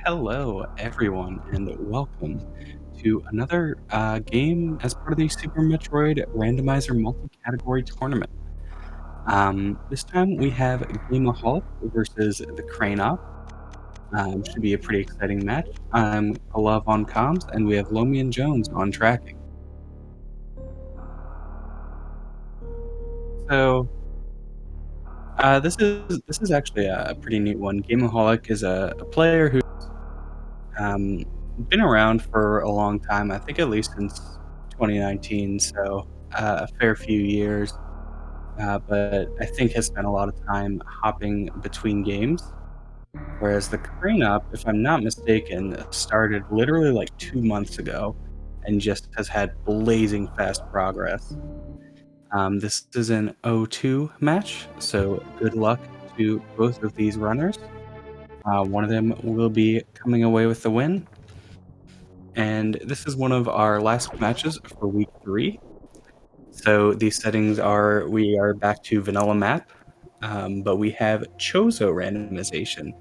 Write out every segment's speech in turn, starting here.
Hello, everyone, and welcome to another game as part of the Super Metroid Randomizer multi-category tournament. This time we have Gameaholic versus the Craneop. Should be a pretty exciting match. I'm Alav on comms, and we have Lomi and Jones on tracking. So this is actually a pretty neat one. Gameaholic is a player who's um, been around for a long time. I think at least since 2019, so a fair few years. But I think has spent a lot of time hopping between games. Whereas the Crane Up, if I'm not mistaken, started literally like 2 months ago and just has had blazing fast progress. This is an 0-2 match, so good luck to both of these runners. One of them will be coming away with the win, and this is one of our last matches for week 3. So these settings are we are back to vanilla map, but we have Chozo randomization,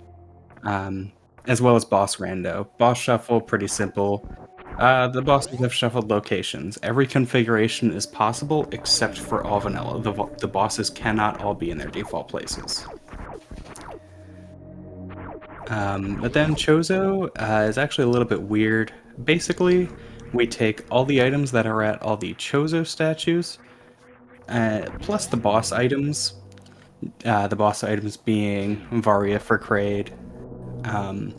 um, as well as boss rando. Boss shuffle, pretty simple. The bosses have shuffled locations. Every configuration is possible except for all vanilla. The bosses cannot all be in their default places. But then Chozo is actually a little bit weird. Basically, we take all the items that are at all the Chozo statues, plus the boss items being Varia for Kraid, um,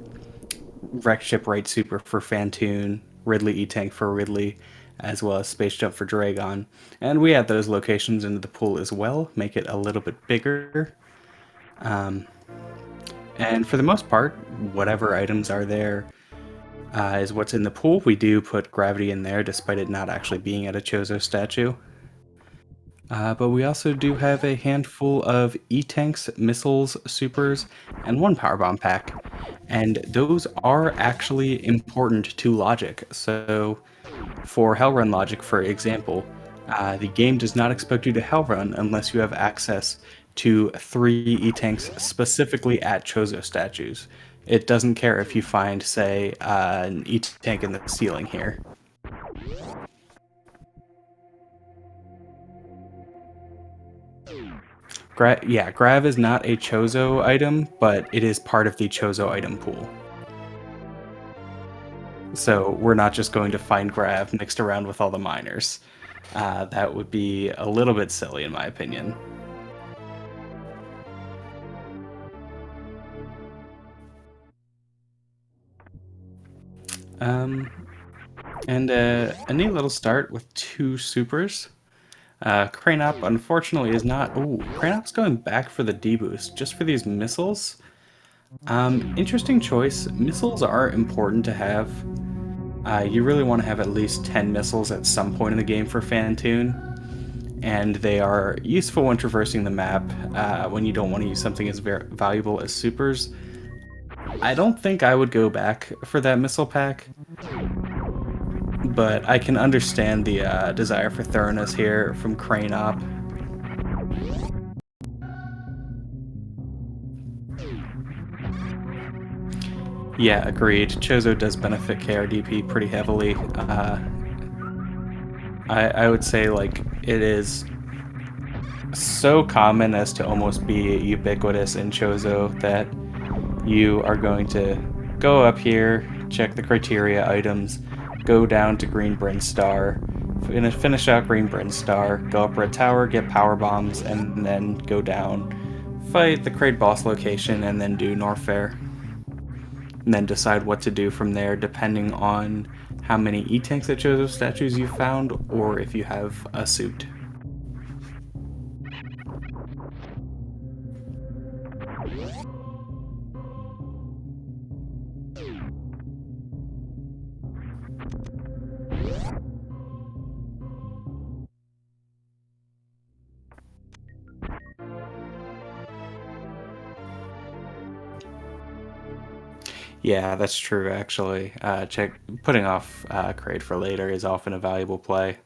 Wreck Ship Right Super for Fantoon, Ridley E-Tank for Ridley, as well as Space Jump for Dragon. And we add those locations into the pool as well, make it a little bit bigger. And for the most part, whatever items are there is what's in the pool. We do put gravity in there, despite it not actually being at a Chozo statue. But we also do have a handful of E-Tanks, missiles, supers, and one power bomb pack. And those are actually important to logic. So for Hellrun logic, for example, the game does not expect you to Hellrun unless you have access to 3 E-Tanks specifically at Chozo statues. It doesn't care if you find, say, an E-Tank in the ceiling here. Grav is not a Chozo item, but it is part of the Chozo item pool. So we're not just going to find Grav mixed around with all the miners. That would be a little bit silly, in my opinion. And a neat little start with 2 supers. Cranop, unfortunately, is not... Ooh, Cranop's going back for the D-boost, just for these missiles. Interesting choice. Missiles are important to have. You really want to have at least 10 missiles at some point in the game for Fantoon. And they are useful when traversing the map, when you don't want to use something as valuable as supers. I don't think I would go back for that missile pack, but I can understand the desire for thoroughness here from Crane Op. Yeah, agreed. Chozo does benefit KRDP pretty heavily. I would say, like, it is so common as to almost be ubiquitous in Chozo that you are going to go up here, check the criteria items, go down to Green Bryn Star, finish out Green Bryn Star, go up Red Tower, get power bombs, and then go down, fight the Kraid boss location, and then do Norfair. And then decide what to do from there depending on how many E-Tanks at Chozo statues you found, or if you have a suit. Yeah, that's true, actually. Putting off Kraid for later is often a valuable play.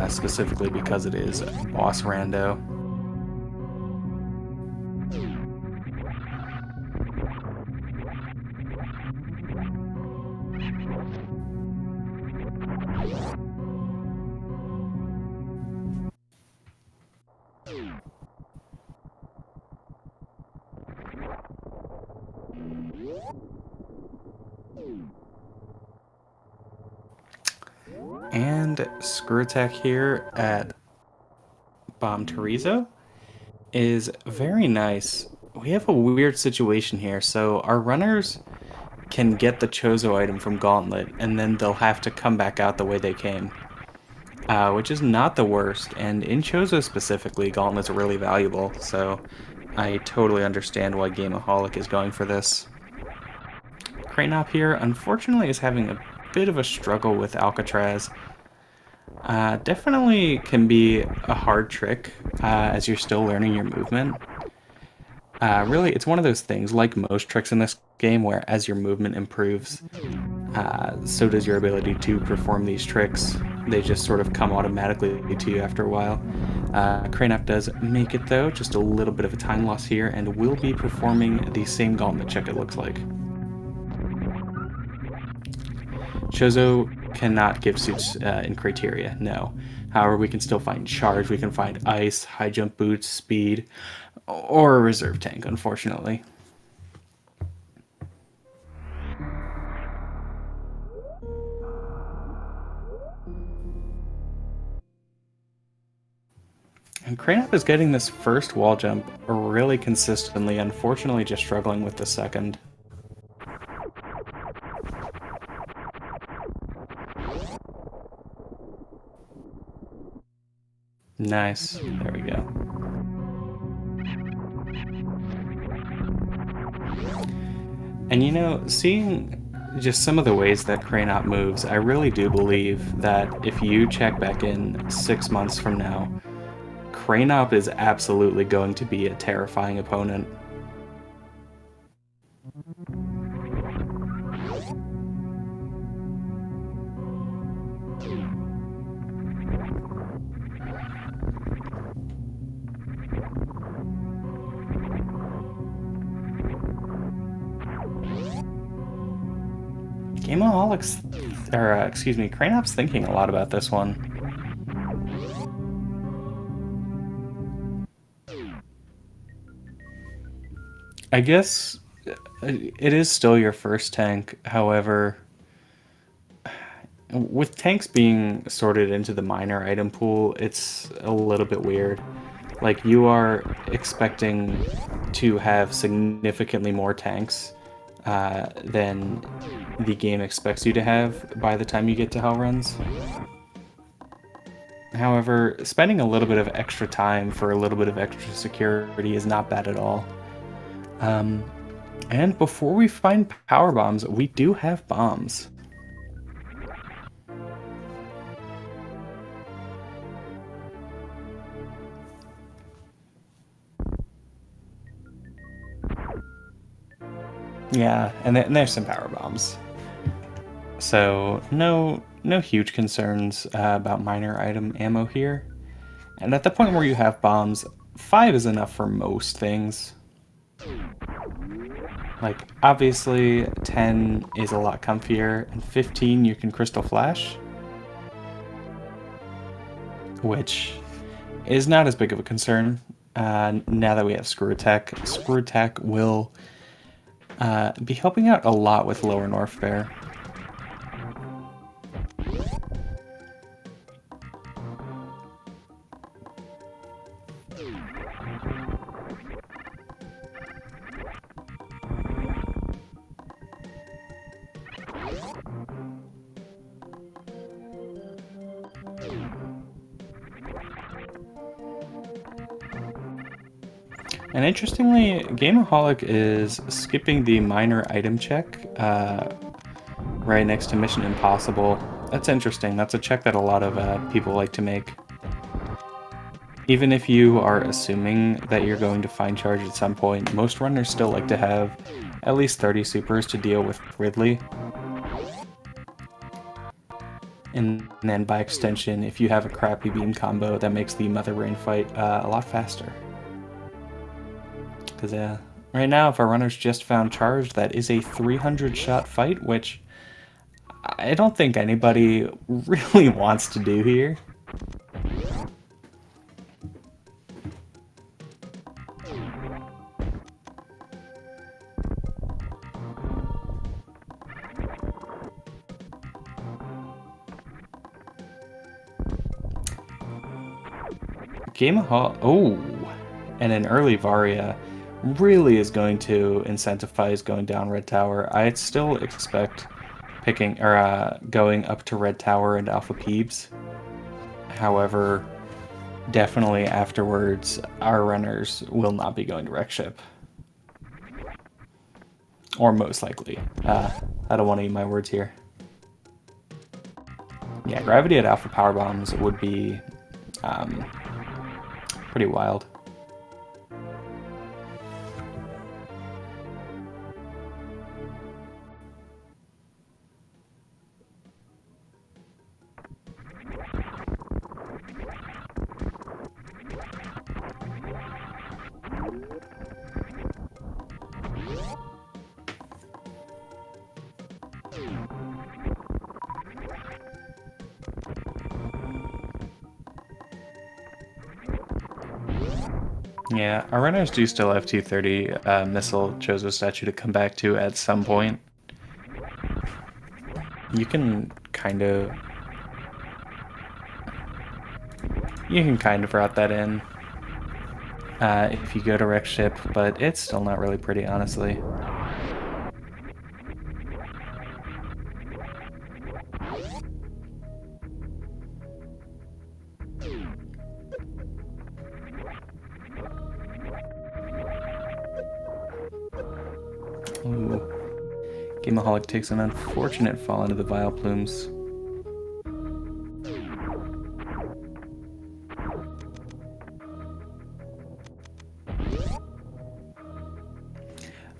Specifically because it is boss rando. And screw attack here at Bomb Torizo is very nice. We have a weird situation here. So our runners can get the Chozo item from Gauntlet, and then they'll have to come back out the way they came. Which is not the worst, and in Chozo specifically, Gauntlet's really valuable, so I totally understand why Gameaholic is going for this. Craneop here, unfortunately, is having a bit of a struggle with Alcatraz. Definitely can be a hard trick as you're still learning your movement. Really, it's one of those things, like most tricks in this game, where as your movement improves, so does your ability to perform these tricks. They just sort of come automatically to you after a while. Craneop does make it though, just a little bit of a time loss here, and will be performing the same gauntlet check, it looks like. Chozo cannot give suits in criteria, no. However, we can still find charge, we can find ice, high jump boots, speed, or a reserve tank, unfortunately. And Craneop is getting this first wall jump really consistently, unfortunately just struggling with the second. Nice, there we go. And you know, seeing just some of the ways that Craneop moves, I really do believe that if you check back in 6 months from now, Craneop is absolutely going to be a terrifying opponent. Gameaholic's, or excuse me, Craneop's thinking a lot about this one. I guess it is still your first tank, however, with tanks being sorted into the minor item pool, it's a little bit weird. Like, you are expecting to have significantly more tanks than the game expects you to have by the time you get to Hell Runs. However, spending a little bit of extra time for a little bit of extra security is not bad at all. And before we find power bombs, we do have bombs. Yeah, and there's some power bombs. So no huge concerns about minor item ammo here. And at the point where you have bombs, 5 is enough for most things. Like, obviously, 10 is a lot comfier, and 15 you can Crystal Flash, which is not as big of a concern now that we have Screw Attack. Screw Attack will be helping out a lot with lower Norfair. And interestingly, Gameaholic is skipping the minor item check right next to Mission Impossible. That's interesting. That's a check that a lot of people like to make. Even if you are assuming that you're going to find charge at some point, most runners still like to have at least 30 supers to deal with Ridley. And then by extension, if you have a crappy beam combo, that makes the Mother Brain fight a lot faster. Because right now, if our runners just found charge, that is a 300-shot fight, which I don't think anybody really wants to do here. Gameaholic. Oh, and an early Varia really is going to incentivize going down Red Tower. I still expect picking or going up to Red Tower and Alpha Peebs. However, definitely afterwards, our runners will not be going to Wreck Ship. Or most likely. I don't want to eat my words here. Yeah, gravity at Alpha Power Bombs would be pretty wild. Yeah, our runners do still have 230 missile Chozo statue to come back to at some point. You can kind of route that in if you go to Wreck Ship, but it's still not really pretty, honestly. Ooh. Gameaholic takes an unfortunate fall into the Vile Plumes.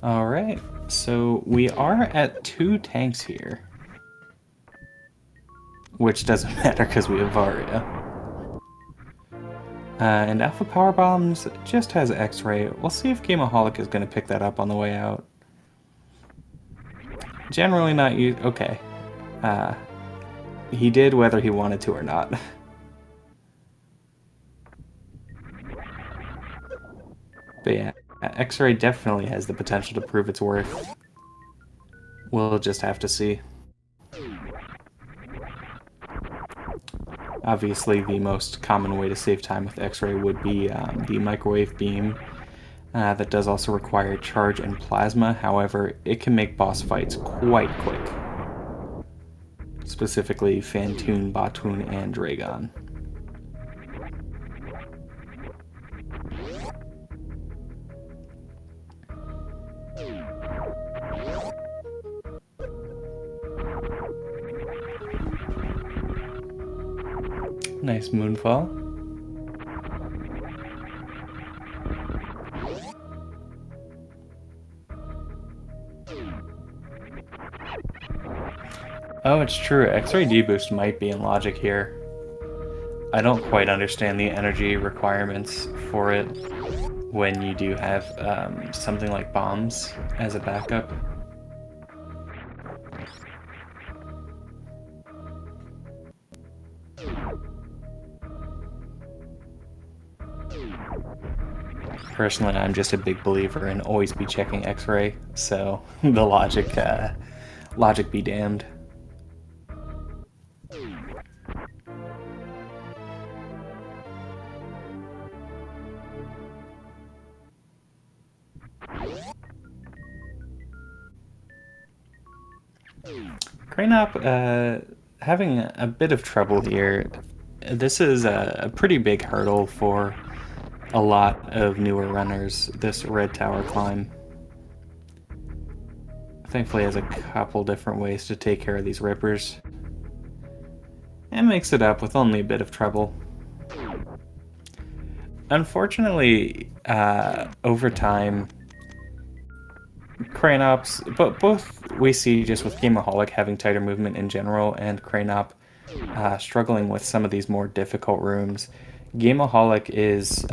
Alright, so we are at 2 tanks here. Which doesn't matter because we have Varia. And Alpha Power Bombs just has X-Ray. We'll see if Gameaholic is going to pick that up on the way out. Generally not use. Okay. He did whether he wanted to or not. But yeah, X-Ray definitely has the potential to prove its worth. We'll just have to see. Obviously, the most common way to save time with X-Ray would be the microwave beam. That does also require charge and plasma, however, it can make boss fights quite quick. Specifically, Phantoon, Batoon, and Dragon. Nice moonfall. Oh, it's true. X-Ray deboost might be in logic here. I don't quite understand the energy requirements for it when you do have something like bombs as a backup. Personally, I'm just a big believer in always be checking X-Ray, so the logic be damned. Craneop, having a bit of trouble here. This is a pretty big hurdle for a lot of newer runners, this Red Tower climb. Thankfully has a couple different ways to take care of these rippers. And makes it up with only a bit of trouble. Unfortunately, over time, Craneops, but both we see just with Gameaholic having tighter movement in general and Craneop struggling with some of these more difficult rooms. Gameaholic is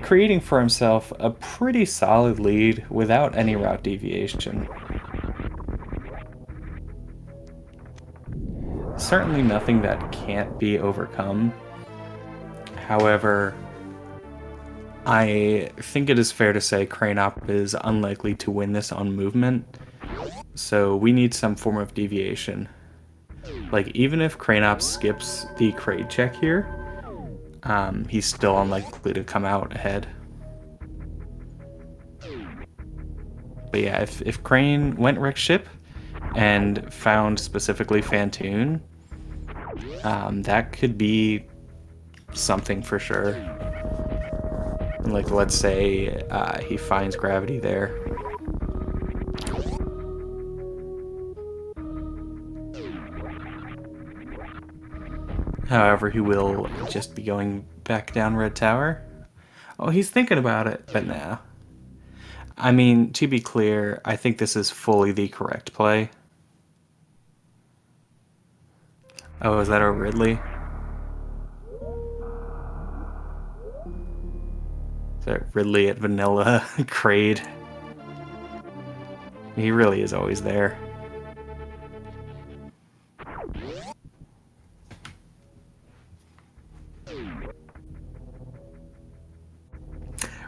creating for himself a pretty solid lead without any route deviation. Certainly nothing that can't be overcome. However, I think it is fair to say Craneop is unlikely to win this on movement, so we need some form of deviation. Like, even if Craneop skips the crate check here, he's still unlikely to come out ahead. But yeah, if Crane went Rick's ship and found specifically Fantoon, that could be something for sure. Like, let's say he finds gravity there. However, he will just be going back down Red Tower. Oh, he's thinking about it, but nah. I mean, to be clear, I think this is fully the correct play. Oh, is that a Ridley? Is that Ridley at Vanilla Kraid? He really is always there.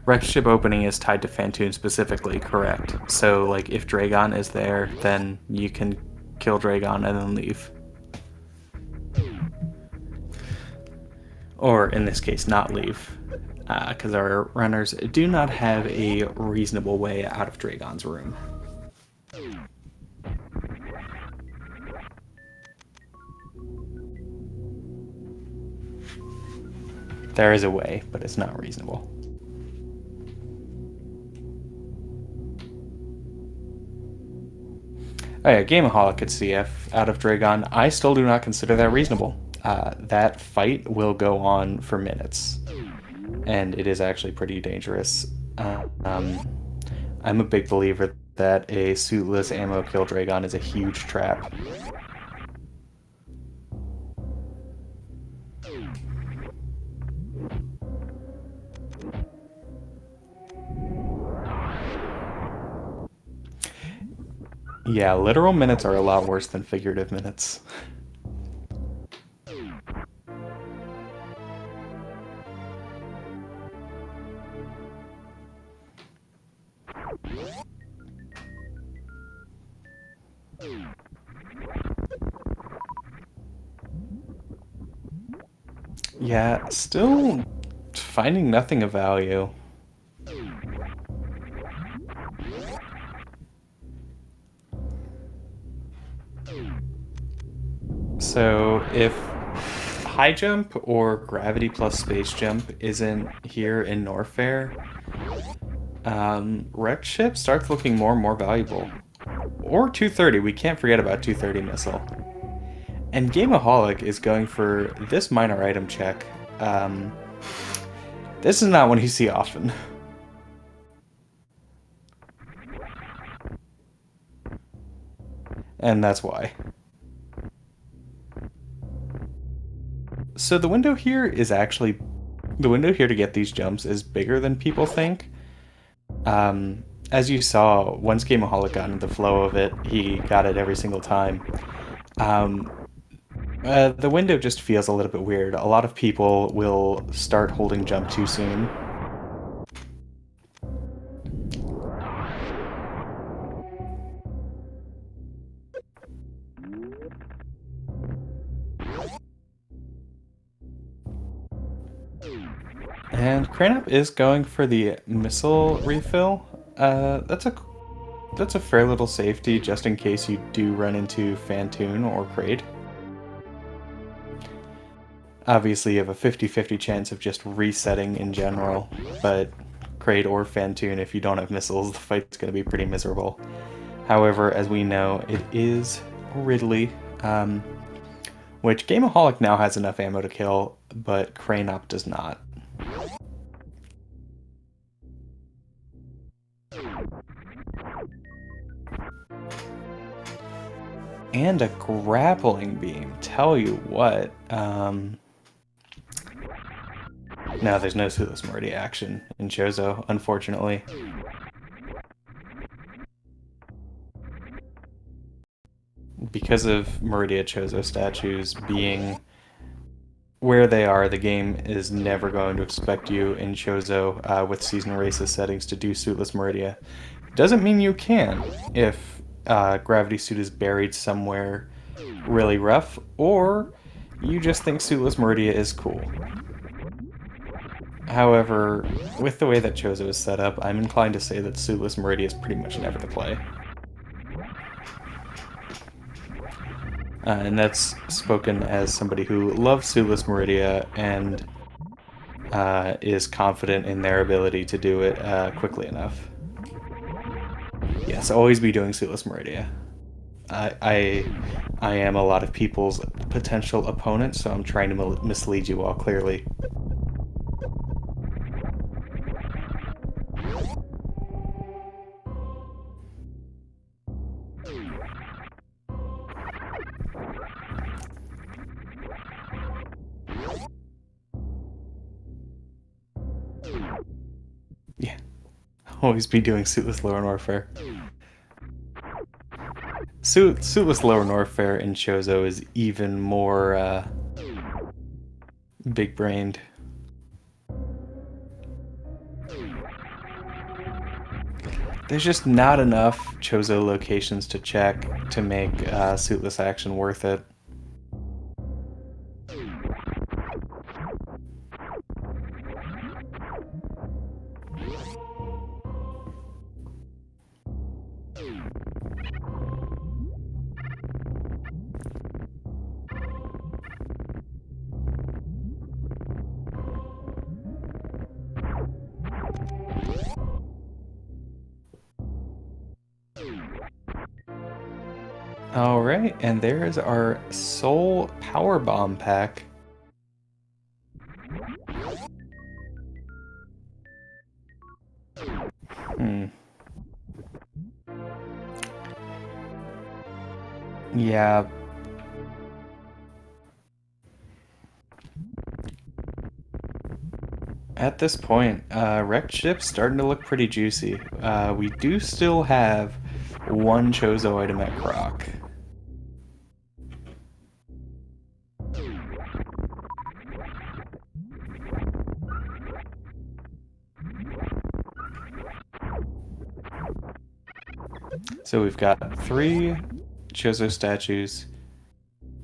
Rex ship opening is tied to Fantoon specifically, correct. So, like, if Dragon is there, then you can kill Dragon and then leave. Or, in this case, not leave. Because our runners do not have a reasonable way out of Dragon's room. There is a way, but it's not reasonable. Oh yeah, Gameaholic at CF out of Dragon. I still do not consider that reasonable. That fight will go on for minutes, and it is actually pretty dangerous. I'm a big believer that a suitless ammo kill Dragon is a huge trap. Yeah, literal minutes are a lot worse than figurative minutes. Yeah, still finding nothing of value. So if high jump or gravity plus space jump isn't here in Norfair, wrecked ship starts looking more and more valuable. Or 230, we can't forget about 230 missile. And Gameaholic is going for this minor item check. This is not one you see often. And that's why. So the window here is actually... The window here to get these jumps is bigger than people think. As you saw, once Gameaholic got into the flow of it, he got it every single time. The window just feels a little bit weird. A lot of people will start holding jump too soon. And Craneop is going for the missile refill. That's a fair little safety just in case you do run into Fantoon or Kraid. Obviously, you have a 50-50 chance of just resetting in general, but Kraid or Fantoon, if you don't have missiles, the fight's going to be pretty miserable. However, as we know, it is Ridley, which Gameaholic now has enough ammo to kill, but Craneop does not. And a grappling beam, tell you what. No, there's no Suitless Meridia action in Chozo, unfortunately. Because of Meridia Chozo statues being where they are, the game is never going to expect you in Chozo with Season Races settings to do Suitless Meridia. Doesn't mean you can if Gravity Suit is buried somewhere really rough, or you just think Suitless Meridia is cool. However, with the way that Chozo is set up, I'm inclined to say that Suitless Meridia is pretty much never the play. And that's spoken as somebody who loves Suitless Meridia and is confident in their ability to do it quickly enough. Yes, always be doing Suitless Meridia. I am a lot of people's potential opponent, so I'm trying to mislead you all clearly. Yeah, always be doing Suitless Lower Warfare. Suitless Lower Warfare in Chozo is even more big-brained. There's just not enough Chozo locations to check to make Suitless action worth it. Alright, and there's our Soul Power Bomb pack. Yeah. At this point, wrecked ship's starting to look pretty juicy. We do still have one Chozo item at Croc. So we've got 3 Chozo statues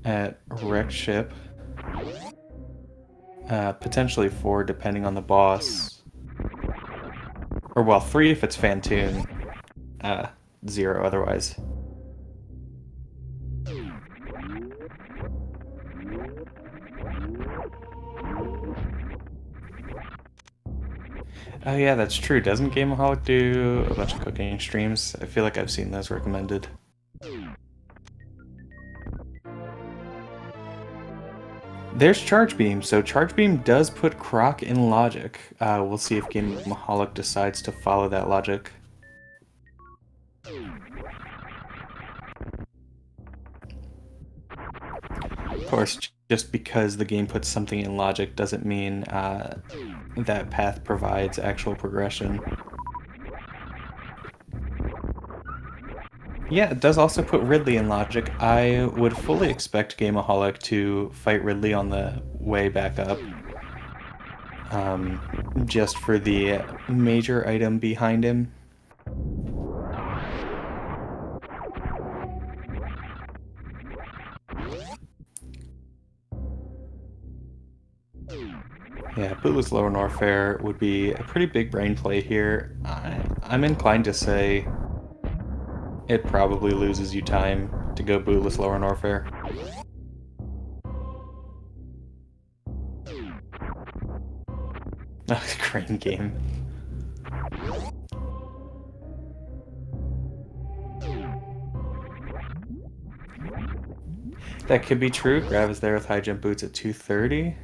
at wrecked ship. Potentially 4 depending on the boss. Or well, 3 if it's Fantoon. 0 otherwise. Oh yeah, that's true. Doesn't Gameaholic do a bunch of cooking streams? I feel like I've seen those recommended. There's Charge Beam, so Charge Beam does put Croc in logic. We'll see if Gameaholic decides to follow that logic. Of course, just because the game puts something in logic doesn't mean that path provides actual progression. Yeah, it does also put Ridley in logic. I would fully expect Gameaholic to fight Ridley on the way back up. Just for the major item behind him. Yeah, Bootless Lower Warfare would be a pretty big brain play here. I'm inclined to say it probably loses you time to go Bootless Lower Warfare. Crane game. That could be true. Grav is there with high jump boots at 230.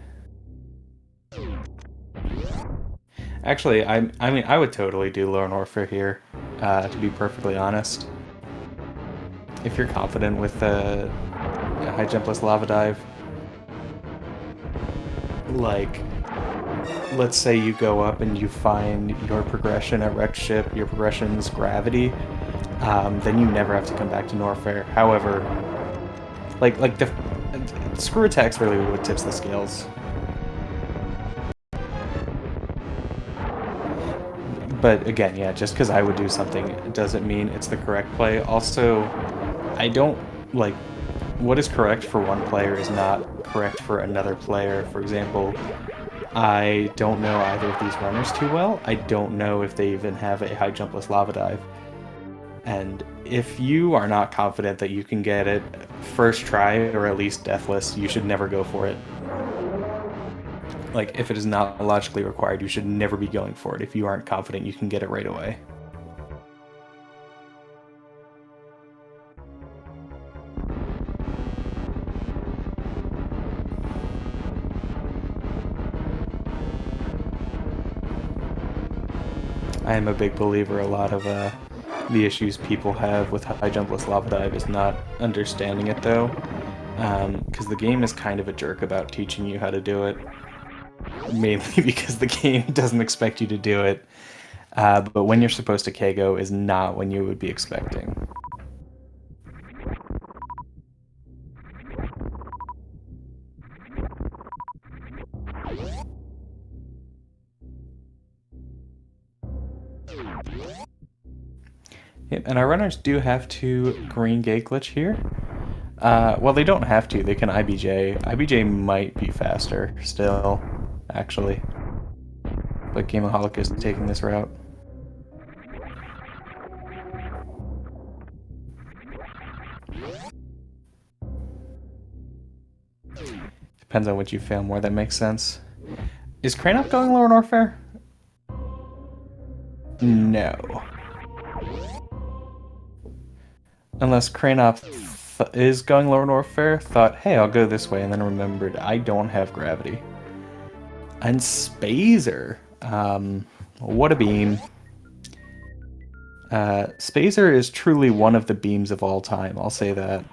Actually, I mean, I would totally do Lower Warfare here, to be perfectly honest. If you're confident with the high jump plus lava dive. Like, let's say you go up and you find your progression at wrecked ship, your progression's gravity, then you never have to come back to Norfair. However, like the screw attack's really what tips the scales. But again, yeah, just because I would do something doesn't mean it's the correct play. Also, I don't, like, what is correct for one player is not correct for another player. For example, I don't know either of these runners too well. I don't know if they even have a high jumpless lava dive. And if you are not confident that you can get it first try, or at least deathless, you should never go for it. Like, if it is not logically required, you should never be going for it if you aren't confident you can get it right away. I am a big believer a lot of the issues people have with high jumpless lava dive is not understanding it, though, because the game is kind of a jerk about teaching you how to do it, mainly because the game doesn't expect you to do it, but when you're supposed to KO is not when you would be expecting. Yep, and our runners do have to green gate glitch here. Well, they don't have to. They can IBJ. IBJ might be faster still, actually. But Gameaholic is taking this route. Depends on what you fail more, that makes sense. Is Craneop going lower Warfare? No. Unless Craneop is going lower Warfare, thought, hey, I'll go this way, and then remembered I don't have gravity. And Spazer. What a beam. Spazer is truly one of the beams of all time, I'll say that.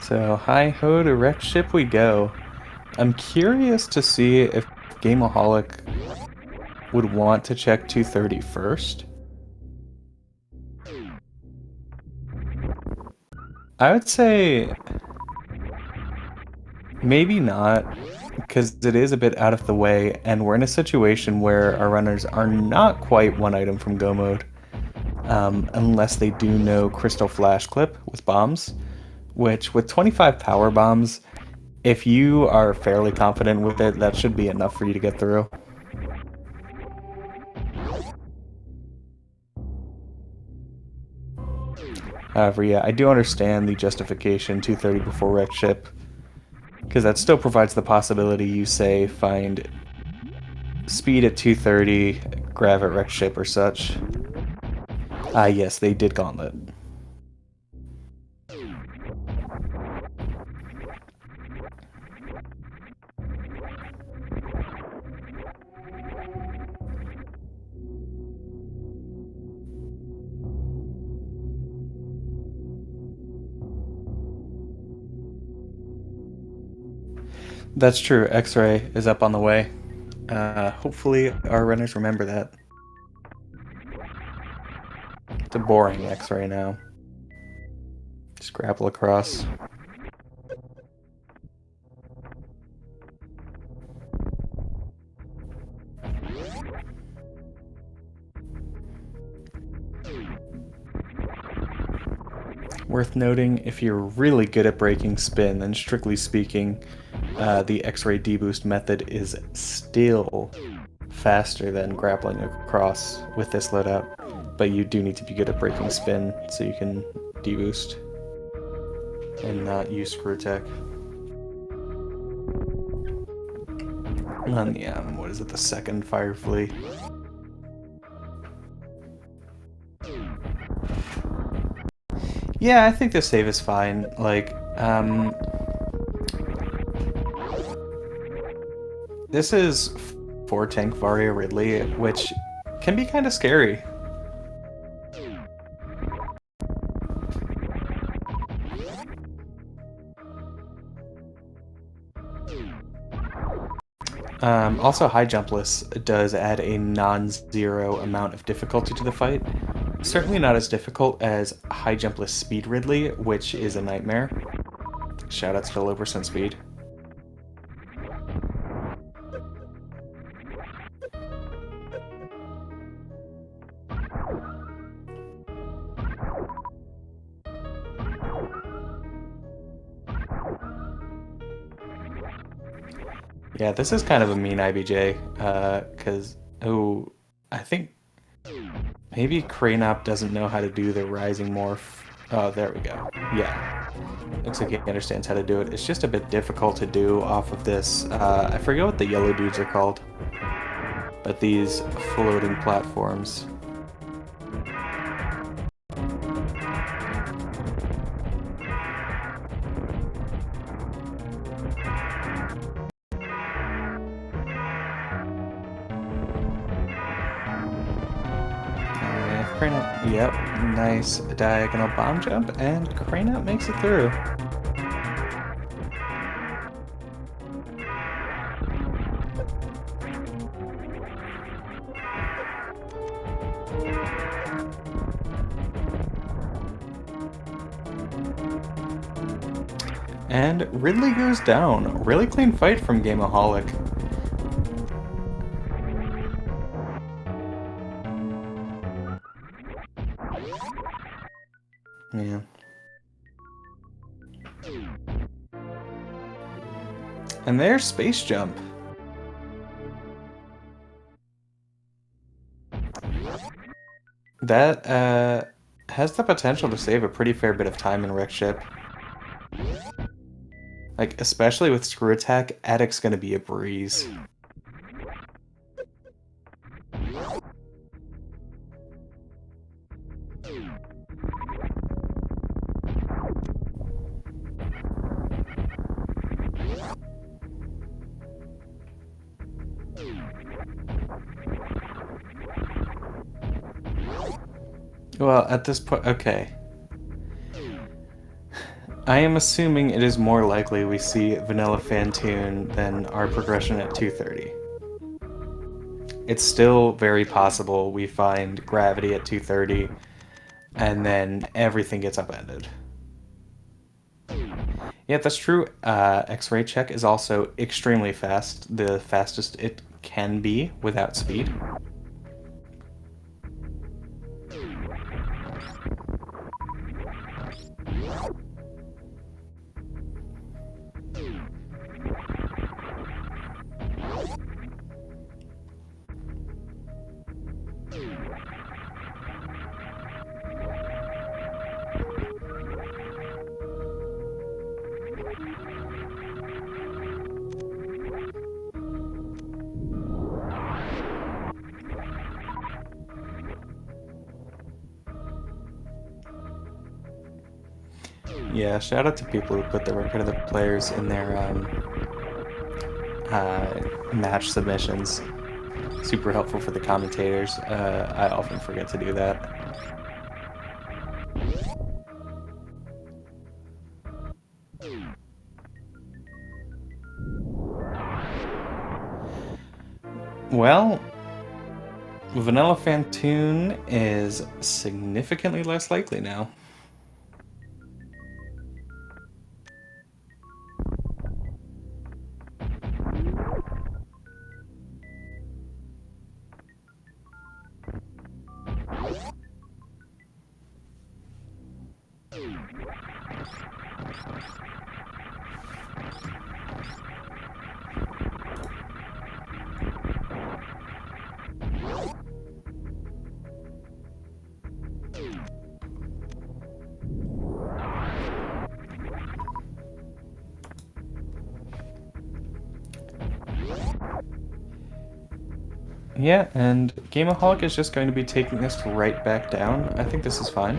So, hi-ho to wreck ship we go. I'm curious to see if Gameaholic would want to check 230 first. I would say maybe not, because it is a bit out of the way, and we're in a situation where our runners are not quite one item from go mode, unless they do know Crystal Flash Clip with bombs, which with 25 power bombs, if you are fairly confident with it, that should be enough for you to get through. However, yeah, I do understand the justification 230 before wreck ship, because that still provides the possibility you, say, find speed at 230, grav at wreck ship or such. Yes, they did gauntlet. That's true, X-Ray is up on the way. Hopefully our runners remember that. It's a boring X-Ray now. Just grapple across. Worth noting, if you're really good at breaking spin, then strictly speaking, the X-Ray deboost method is still faster than grappling across with this loadout, but you do need to be good at breaking spin so you can deboost and not use screw tech. On the, what is it, the second fire flea? Yeah, I think the save is fine. Like, this is 4 tank Varia Ridley, which can be kind of scary. Also, high jumpless does add a non-zero amount of difficulty to the fight. Certainly not as difficult as high jumpless speed Ridley, which is a nightmare. Shoutouts to low percent speed. Yeah, this is kind of a mean IBJ, because, oh, I think maybe Craneop doesn't know how to do the rising morph. Oh, there we go. Yeah. Looks like he understands how to do it. It's just a bit difficult to do off of this. I forget what the yellow dudes are called, but these floating platforms. Craneop, yep, nice diagonal bomb jump, and Craneop makes it through. And Ridley goes down. Really clean fight from Gameaholic. Yeah. And there's Space Jump. That has the potential to save a pretty fair bit of time in Rick Ship. Like, especially with Screw Attack, Attic's gonna be a breeze. Well, at this point, okay. I am assuming it is more likely we see Vanilla Fantoon than our progression at 230. It's still very possible we find Gravity at 230, and then everything gets upended. Yeah, that's true. X-ray check is also extremely fast, the fastest it can be without speed. Yeah, shout out to people who put the record of the players in their match submissions. Super helpful for the commentators. I often forget to do that. Well, Vanilla Fantoon is significantly less likely now. Yeah, and Gameaholic is just going to be taking this right back down. I think this is fine.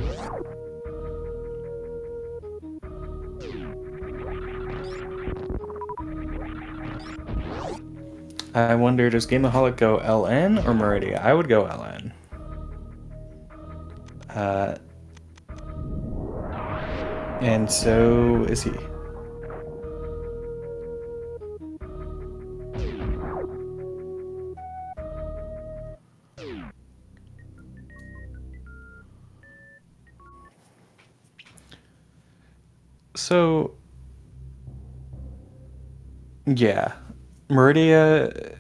I wonder, does Gameaholic go LN or Meridia? I would go LN. And so is he. So Yeah. Meridia...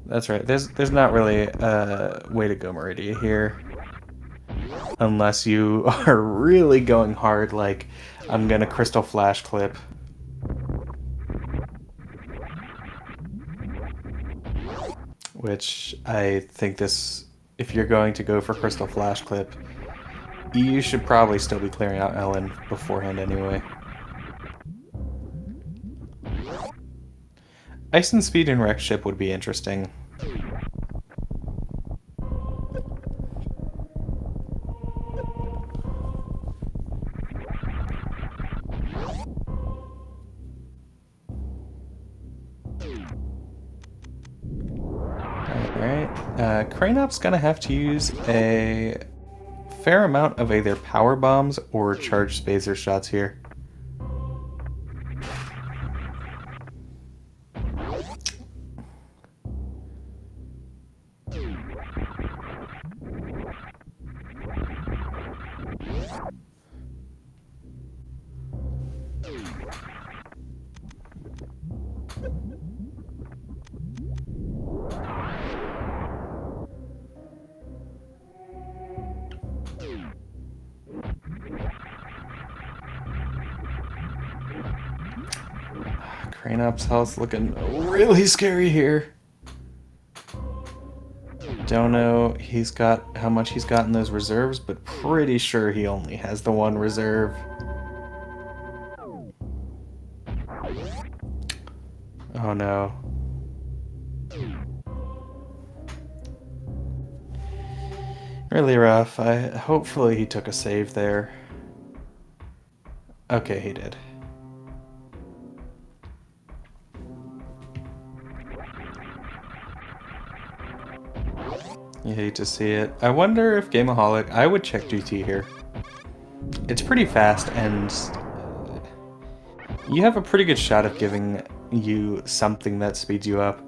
That's right. There's not really a way to go Meridia here. Unless you are really going hard, like, I'm gonna Crystal Flash clip. Which I think this, if you're going to go for Crystal Flash clip, you should probably still be clearing out Ellen beforehand anyway. Ice and Speed and Wreck Ship would be interesting. Alright, Craneop's gonna have to use a fair amount of either power bombs or charged spacer shots here. Craneop's health looking really scary here. Don't know how much he's got in those reserves, but pretty sure he only has the one reserve. Oh no. Really rough. Hopefully he took a save there. Okay, he did. You hate to see it. I wonder if Gameaholic... I would check GT here. It's pretty fast, and you have a pretty good shot of giving you something that speeds you up.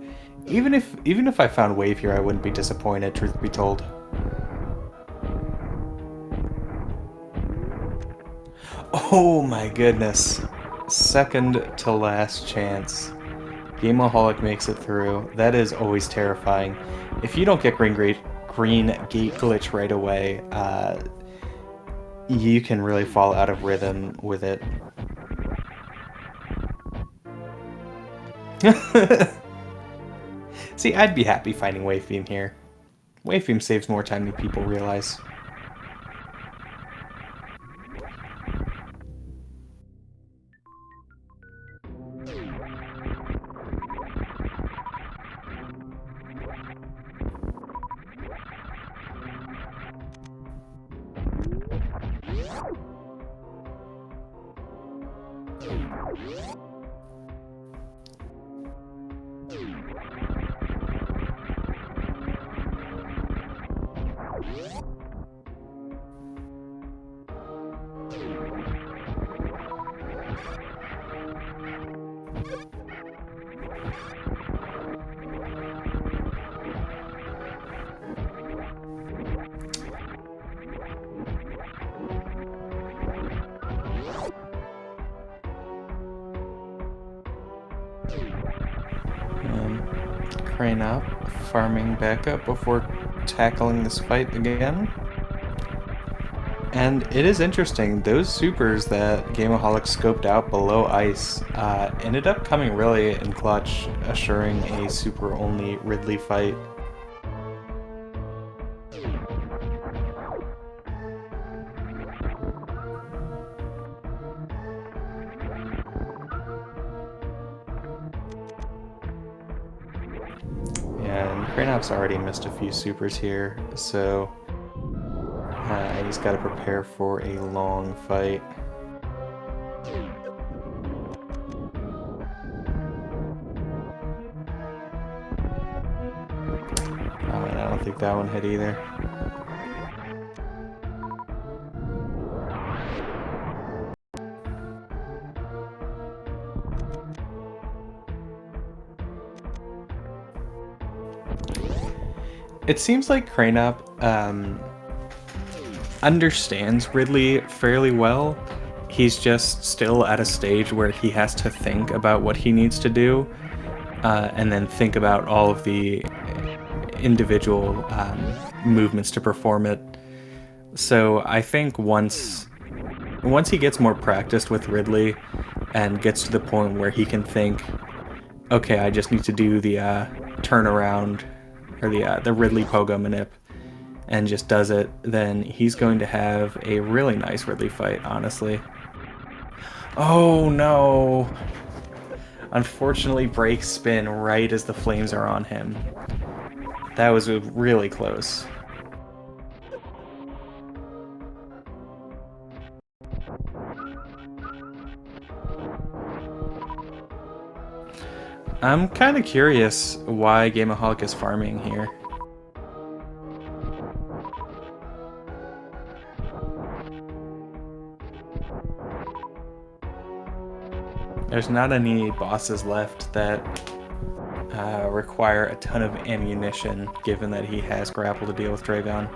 Even if I found Wave here, I wouldn't be disappointed, truth be told. Oh my goodness. Second to last chance. Gameaholic makes it through. That is always terrifying. If you don't get green gate glitch right away, you can really fall out of rhythm with it. See, I'd be happy finding Wave Beam here. Wave Beam saves more time than people realize. Craneop farming back up before tackling this fight again. And it is interesting, those supers that Gameaholic scoped out below ice ended up coming really in clutch, assuring a super-only Ridley fight. And Craneop's already missed a few supers here, so he's got to prepare for a long fight. Oh, and I don't think that one hit either. It seems like Craneop understands Ridley fairly well, he's just still at a stage where he has to think about what he needs to do, and then think about all of the individual movements to perform it. So I think once he gets more practiced with Ridley and gets to the point where he can think, okay, I just need to do the turnaround or the Ridley pogo manip, and just does it, then he's going to have a really nice Ridley fight, honestly. Oh no! Unfortunately, brake spin right as the flames are on him. That was really close. I'm kind of curious why Gameaholic is farming here. There's not any bosses left that require a ton of ammunition, given that he has grapple to deal with Dragon.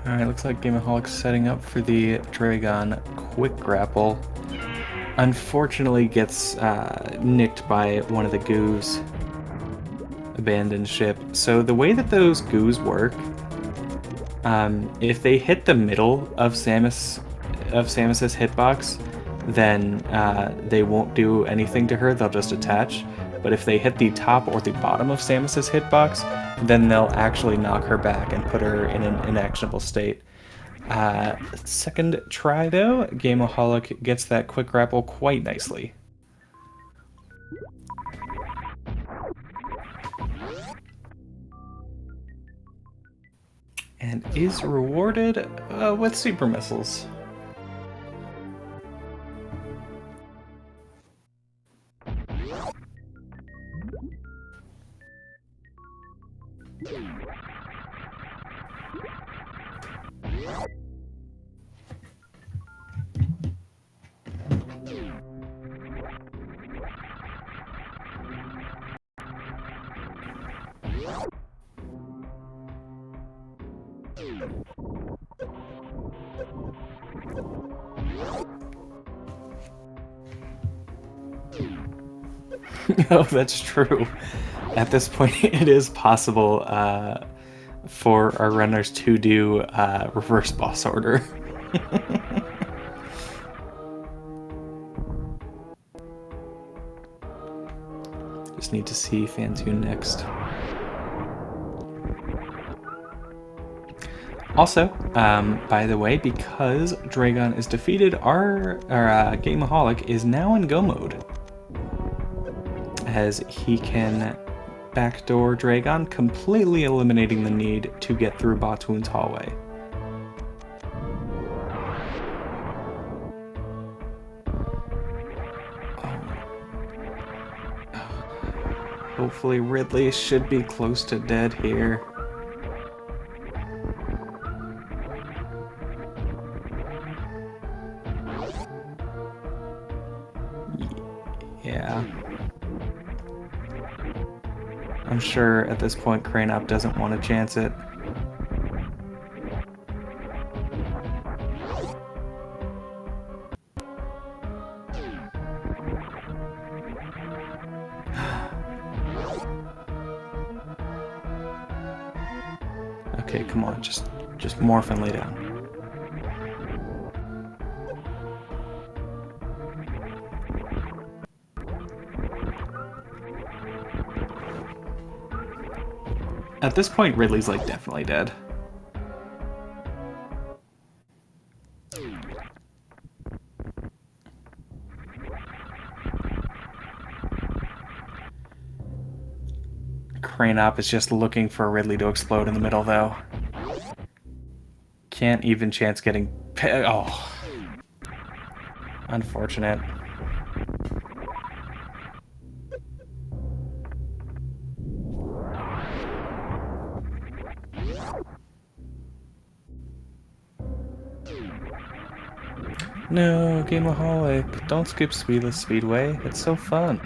Alright, looks like Gameaholic's setting up for the Dragon quick grapple. Unfortunately gets nicked by one of the goos. Abandoned ship. So the way that those goos work, if they hit the middle of Samus's hitbox, then they won't do anything to her, they'll just attach. But if they hit the top or the bottom of Samus's hitbox, then they'll actually knock her back and put her in an inactionable state. Second try though, Gameaholic gets that quick grapple quite nicely. And is rewarded with super missiles. Oh, that's true. At this point, it is possible for our runners to do reverse boss order. Just need to see Fantoon next. Also, by the way, because Dragon is defeated, our Gameaholic is now in go mode, as he can backdoor Dragon, completely eliminating the need to get through Batoon's hallway. Hopefully Ridley should be close to dead here. Yeah. I'm sure at this point Craneop doesn't want to chance it. Okay, come on, just morph and lay down. At this point, Ridley's like definitely dead. Craneop is just looking for Ridley to explode in the middle, though. Can't even chance getting... Oh. Unfortunate. No, Gameaholic, don't skip Speedless Speedway. It's so fun.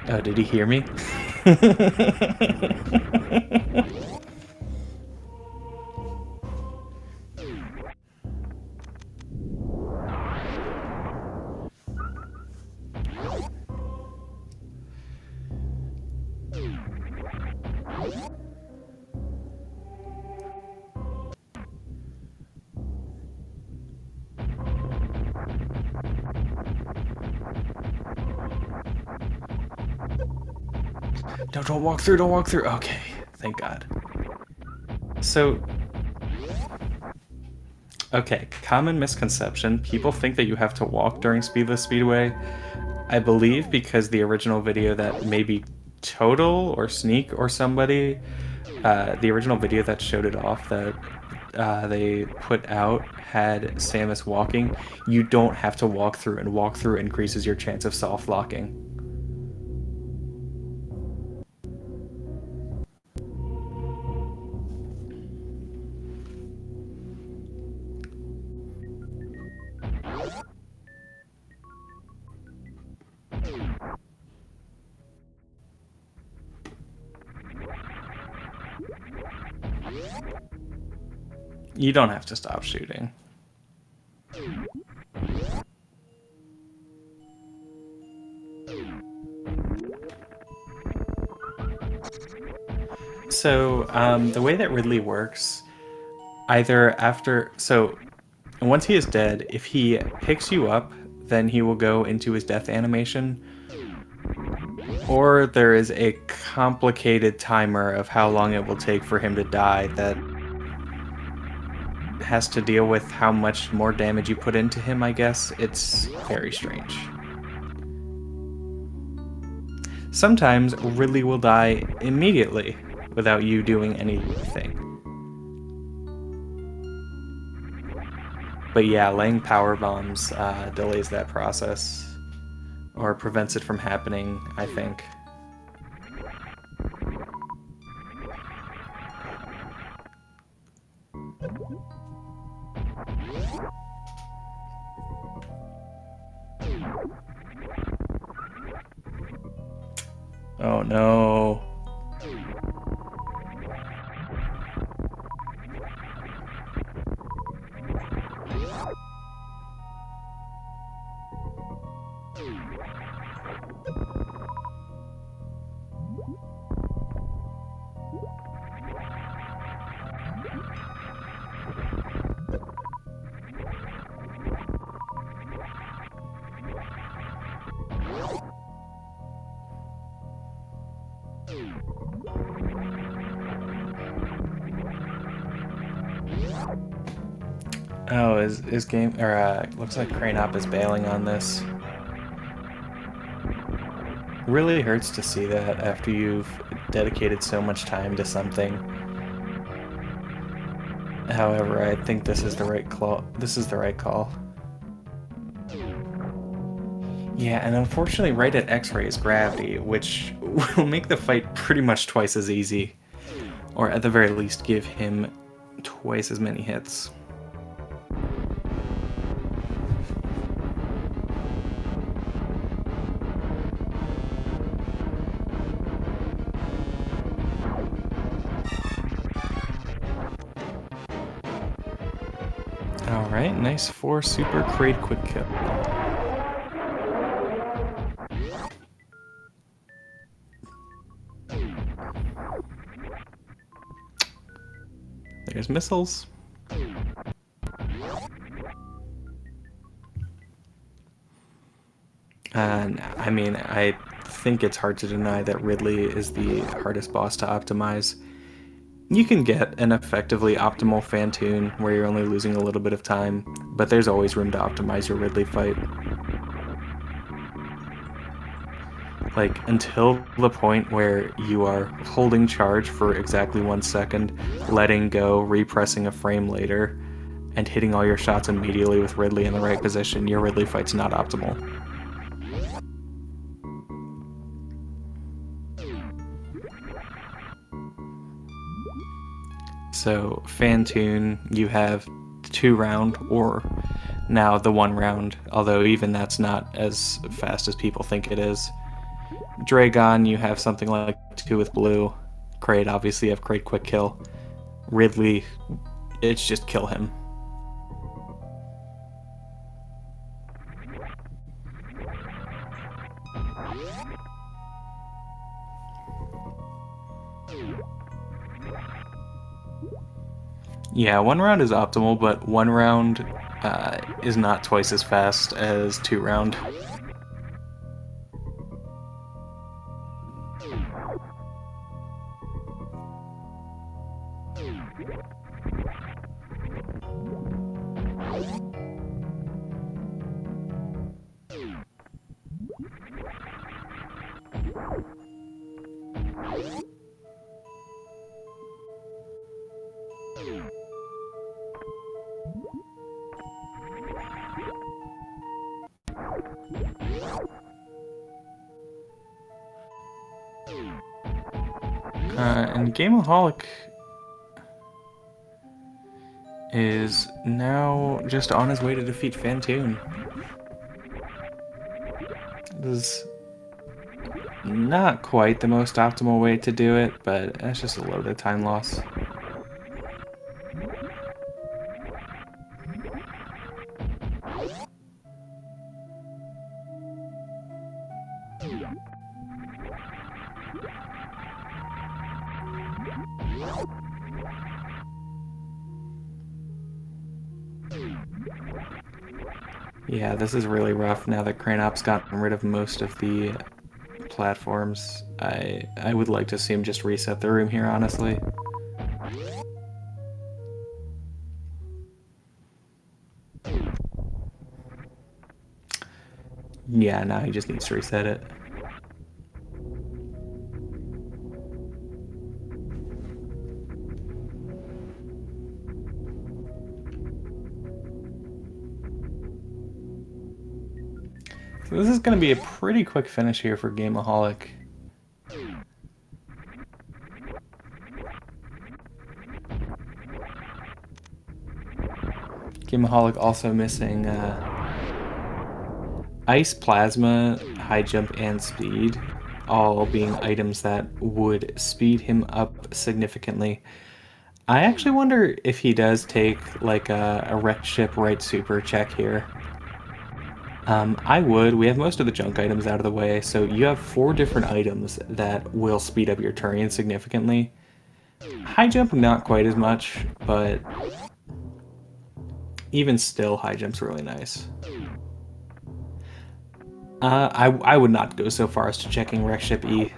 Oh, did he hear me? No, don't walk through, don't walk through. Okay, thank God. So, okay, common misconception. People think that you have to walk during Speedless Speedway. I believe because the original video that maybe Total or Sneak or somebody, the original video that showed it off that they put out had Samus walking. You don't have to walk through, and walk through increases your chance of soft locking. You don't have to stop shooting. So, the way that Ridley works, either after... So, once he is dead, if he picks you up, then he will go into his death animation. Or there is a complicated timer of how long it will take for him to die that has to deal with how much more damage you put into him, I guess. It's very strange. Sometimes Ridley will die immediately without you doing anything. But yeah, laying power bombs delays that process, or prevents it from happening, I think. Oh no. Oh, is game or looks like Craneop is bailing on this. Really hurts to see that after you've dedicated so much time to something. However, I think this is the right call. This is the right call. Yeah, and unfortunately, right at X-ray is gravity, which will make the fight pretty much twice as easy, or at the very least, give him twice as many hits. Alright, nice 4 super crate quick kill. There's missiles. And I mean, I think it's hard to deny that Ridley is the hardest boss to optimize. You can get an effectively optimal Fantoon where you're only losing a little bit of time, but there's always room to optimize your Ridley fight. like until the point where you are holding charge for exactly 1 second, letting go, repressing a frame later, and hitting all your shots immediately with Ridley in the right position, your Ridley fight's not optimal. So, Fantoon, you have 2-round, or now the 1-round, although even that's not as fast as people think it is. Dragon, you have something like 2 with blue. Kraid, obviously, you have Kraid quick kill. Ridley, it's just kill him. Yeah, 1 round is optimal, but 1 round is not twice as fast as 2 round. And Gameaholic is now just on his way to defeat Fantoon. This is not quite the most optimal way to do it, but that's just a load of time loss. Yeah, this is really rough now that Craneop's gotten rid of most of the platforms. I would like to see him just reset the room here, honestly. Yeah, now he just needs to reset it. So this is going to be a pretty quick finish here for Gameaholic. Gameaholic also missing Ice, Plasma, High Jump, and Speed, all being items that would speed him up significantly. I actually wonder if he does take like a wrecked ship right super check here. I would. We have most of the junk items out of the way, so you have 4 different items that will speed up your Tourian significantly. High jump, not quite as much, but even still, high jump's really nice. I would not go so far as to checking wreck ship E.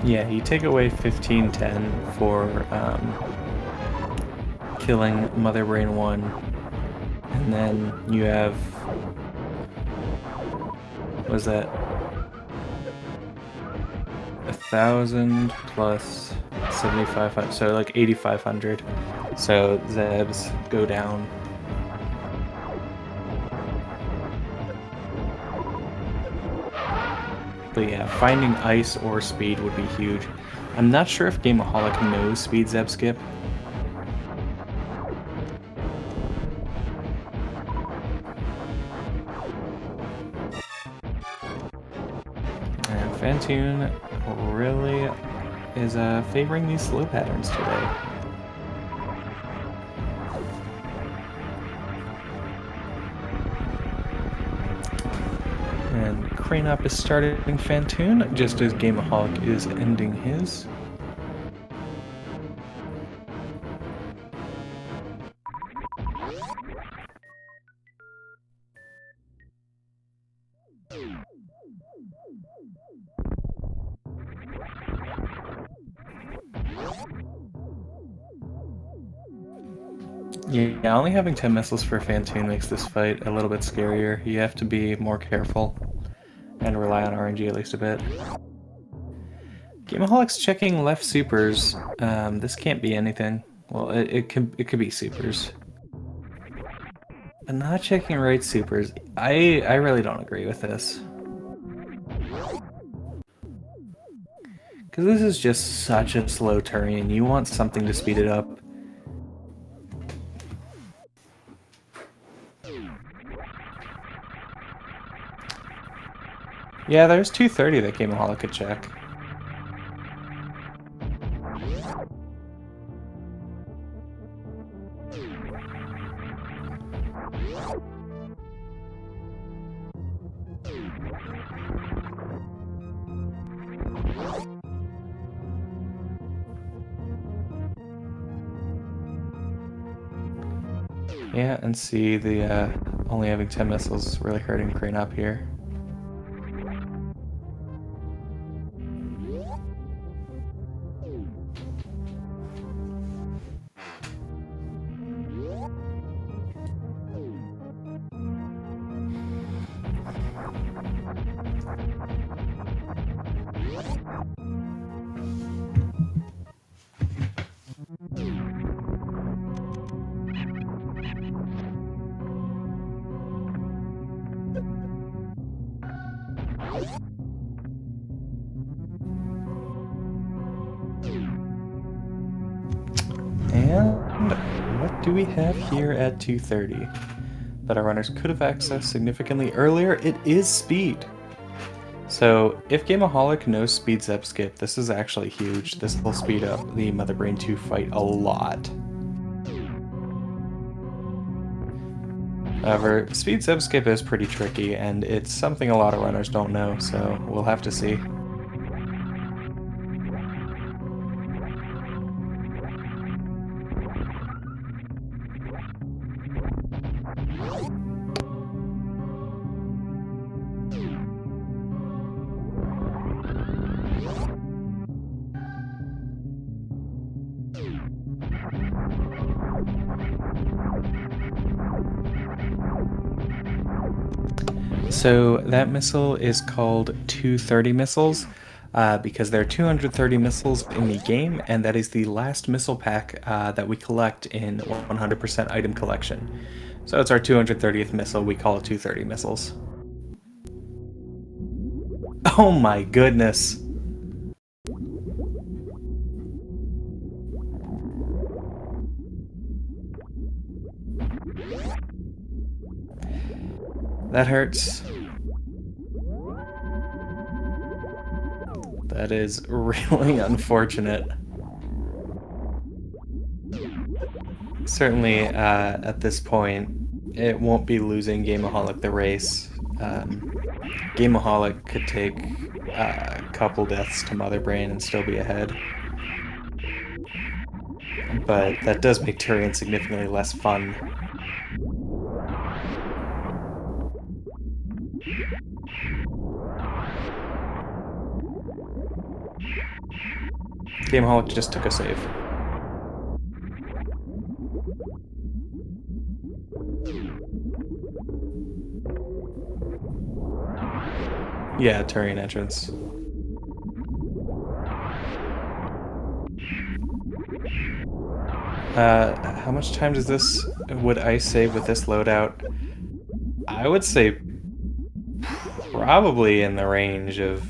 Yeah, you take away 1510 for killing Mother Brain 1, and then you have, what was that, 1,000 plus 7,500, so like 8,500, so Zebs go down. But yeah, finding ice or speed would be huge. I'm not sure if Gameaholic knows speed Zeb skip. Fantoon really is favoring these slow patterns today. And Craneop is starting Fantoon just as Gameaholic is ending his. Yeah, only having 10 missiles for Fantoon makes this fight a little bit scarier. You have to be more careful and rely on RNG at least a bit. Gameaholic's checking left supers. This can't be anything. Well, it could be supers. But not checking right supers. I really don't agree with this. Because this is just such a slow Tourian. You want something to speed it up. Yeah, there's 230 that Gameaholic could check. Yeah, and see the only having 10 missiles really hurting Craneop here. And what do we have here at 230 that our runners could have accessed significantly earlier? It is speed. So if Gameaholic knows speed zep skip, this is actually huge. This will speed up the Mother Brain 2 fight a lot. However, speed zep skip is pretty tricky, and it's something a lot of runners don't know, so we'll have to see. So that missile is called 230 missiles because there are 230 missiles in the game, and that is the last missile pack that we collect in 100% item collection. So it's our 230th missile, we call it 230 missiles. Oh my goodness! That hurts. That is really unfortunate. Certainly, at this point, it won't be losing Gameaholic the race. Gameaholic could take a couple deaths to Mother Brain and still be ahead. But that does make Tourian significantly less fun. Gameaholic just took a save. Yeah, Tourian entrance. How much time does this would ice save with this loadout? I would say probably in the range of...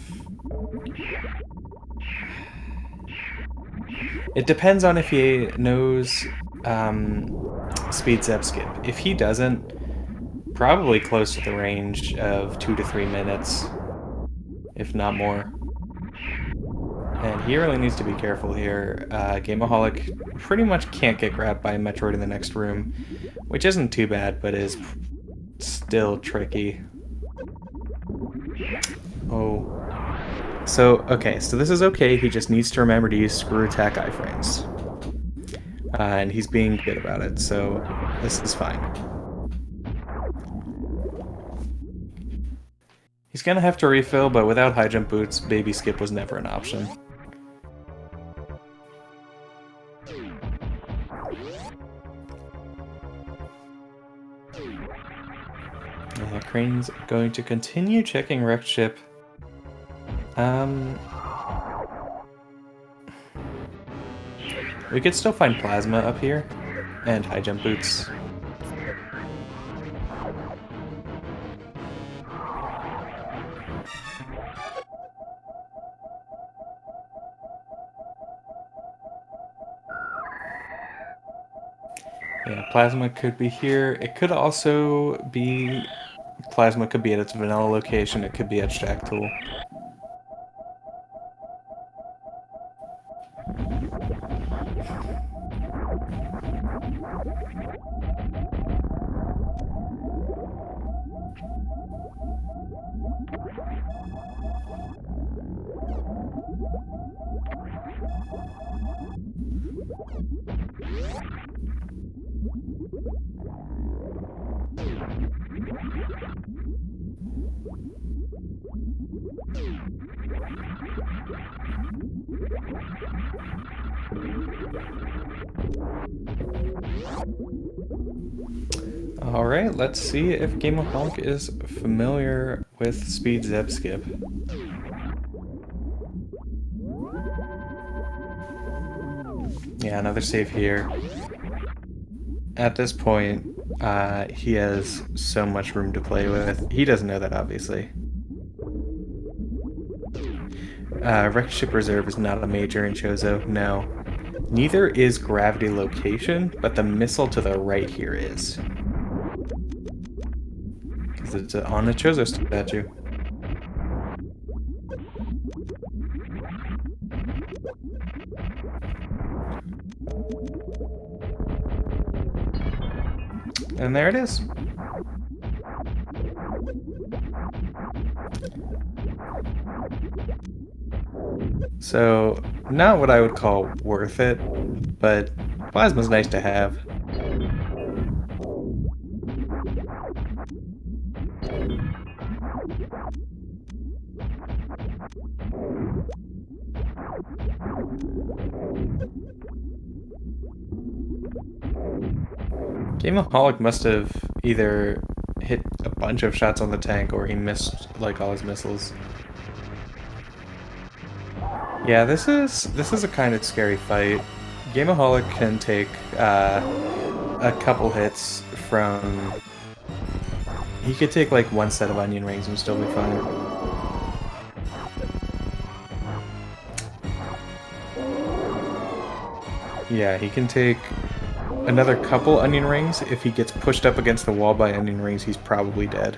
It depends on if he knows speed zep skip. If he doesn't, probably close to the range of 2 to 3 minutes, if not more. And he really needs to be careful here. Gameaholic pretty much can't get grabbed by a Metroid in the next room, which isn't too bad, but is still tricky. Oh. So, okay, so this is okay. He just needs to remember to use screw attack iframes. And he's being good about it, so this is fine. He's gonna have to refill, but without high jump boots, baby skip was never an option. Crane's going to continue checking wrecked ship. We could still find plasma up here, and high jump boots. Yeah, plasma could be here. It could also be... Plasma could be at its vanilla location, it could be at Shack Tool. Alright, let's see if Gameaholic is familiar with Speed Zeb Skip. Yeah, another save here. At this point, he has so much room to play with. He doesn't know that, obviously. Wrecked Ship Reserve is not a major in Chozo, no. Neither is Gravity Location, but the missile to the right here is. Because it's on a Chozo statue. And there it is. So, not what I would call worth it, but plasma's nice to have. Gameaholic must have either hit a bunch of shots on the tank or he missed like all his missiles. Yeah, this is a kind of scary fight. Gameaholic can take a couple hits from... He could take like one set of onion rings and still be fine. Yeah, he can take another couple onion rings. If he gets pushed up against the wall by onion rings, he's probably dead.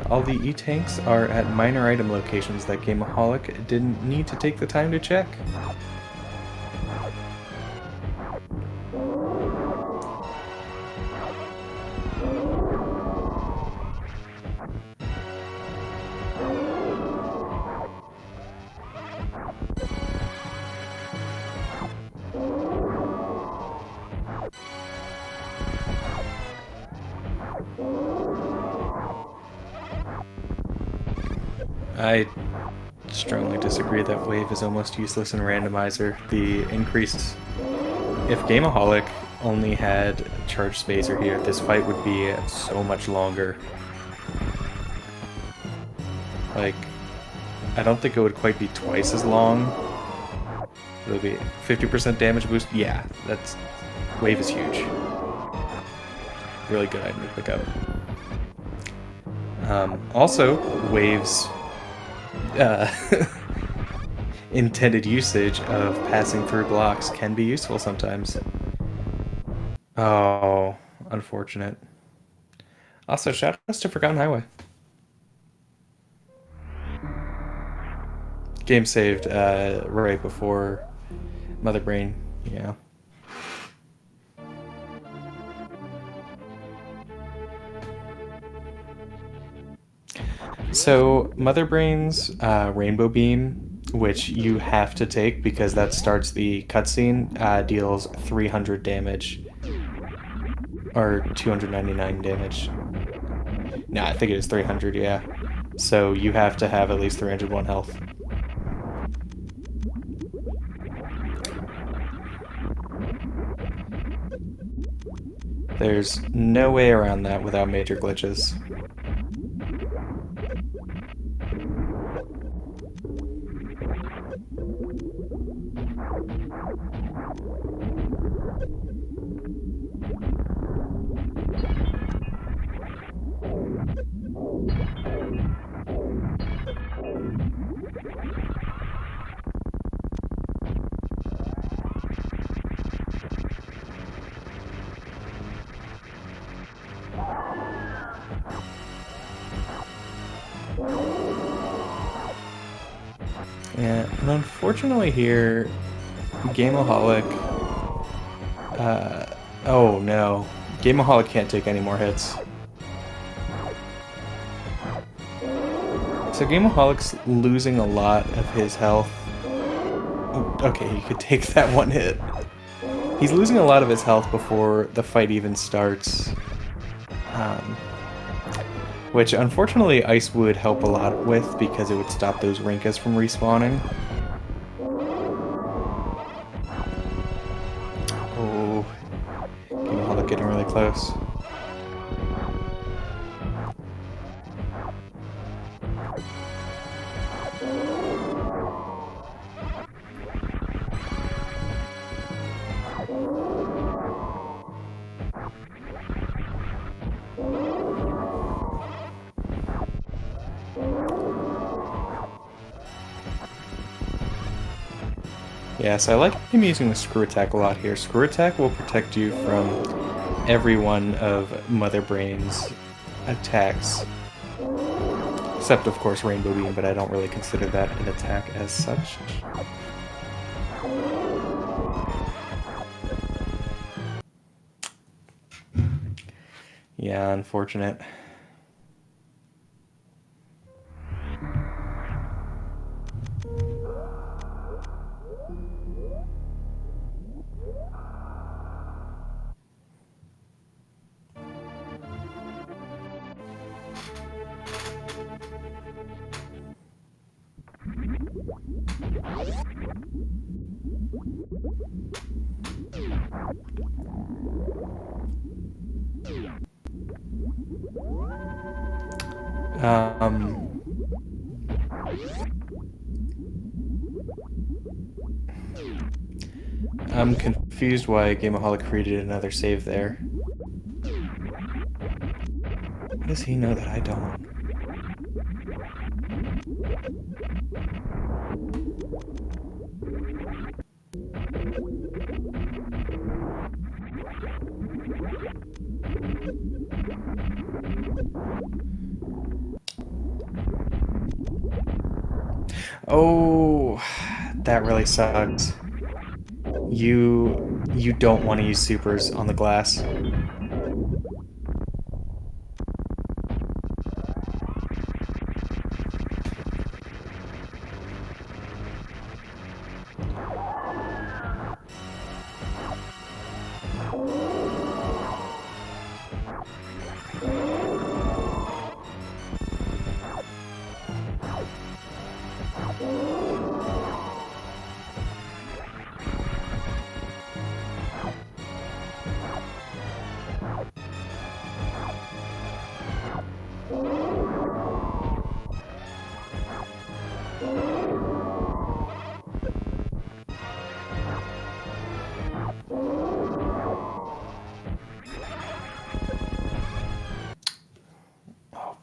All the E-tanks are at minor item locations that Gameaholic didn't need to take the time to check. I strongly disagree that wave is almost useless in Randomizer. The increased... If Gameaholic only had charge spacer here, this fight would be so much longer. Like, I don't think it would quite be twice as long. It would be 50% damage boost. Yeah, that's... Wave is huge. Really good item to pick up. Also, waves... intended usage of passing through blocks can be useful sometimes. Oh, unfortunate. Also, shout outs to Forgotten Highway. Game saved right before Mother Brain, yeah. So Mother Brain's Rainbow Beam, which you have to take because that starts the cutscene, deals 300 damage. Or 299 damage. No, I think it is 300, yeah. So you have to have at least 301 health. There's no way around that without major glitches. Yeah, and unfortunately here, Gameaholic... oh no. Gameaholic can't take any more hits. So Gameaholic's losing a lot of his health. Okay, he could take that one hit. He's losing a lot of his health before the fight even starts. Which unfortunately Ice would help a lot with because it would stop those Rinkas from respawning. Oh, Gameaholic getting really close. Yeah, so I like him using the screw attack a lot here. Screw attack will protect you from every one of Mother Brain's attacks. Except, of course, Rainbow Beam, but I don't really consider that an attack as such. Yeah, unfortunate. I'm confused why Gameaholic created another save there. What does he know that I don't? Oh, that really sucks. You don't want to use supers on the glass.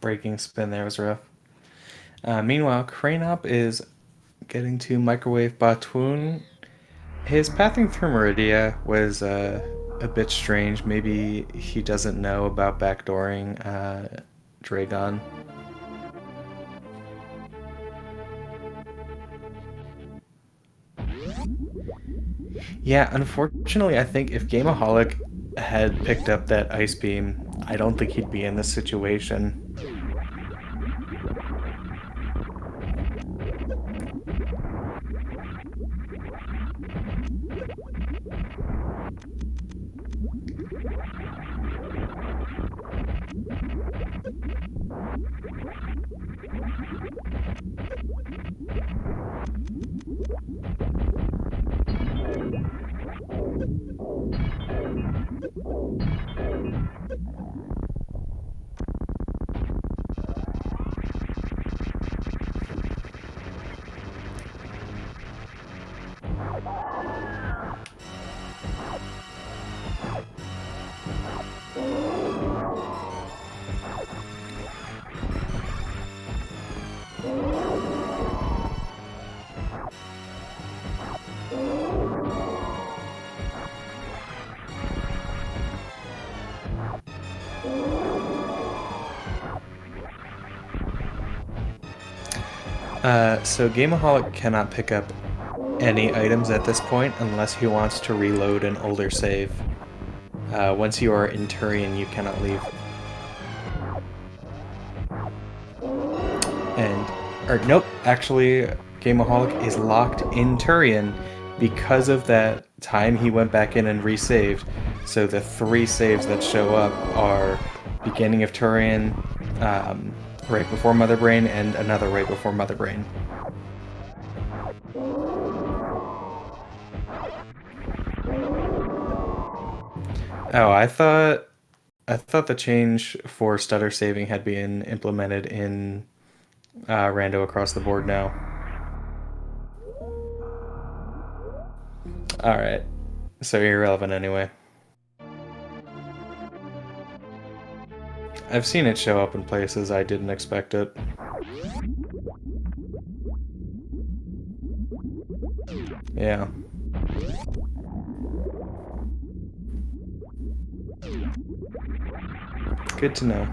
Breaking spin there was rough. Meanwhile, Craneop is getting to Microwave Batoon. His pathing through Meridia was a bit strange. Maybe he doesn't know about backdooring Dragon. Yeah, unfortunately, I think if Gameaholic had picked up that ice beam, I don't think he'd be in this situation. So Gameaholic cannot pick up any items at this point unless he wants to reload an older save. Once you are in Tourian, you cannot leave. Nope, actually, Gameaholic is locked in Tourian because of that time he went back in and resaved. So the 3 saves that show up are beginning of Tourian, right before Mother Brain, and another right before Mother Brain. Oh, I thought the change for stutter saving had been implemented in Rando across the board now. Alright, so irrelevant anyway. I've seen it show up in places I didn't expect it. Yeah. Good to know.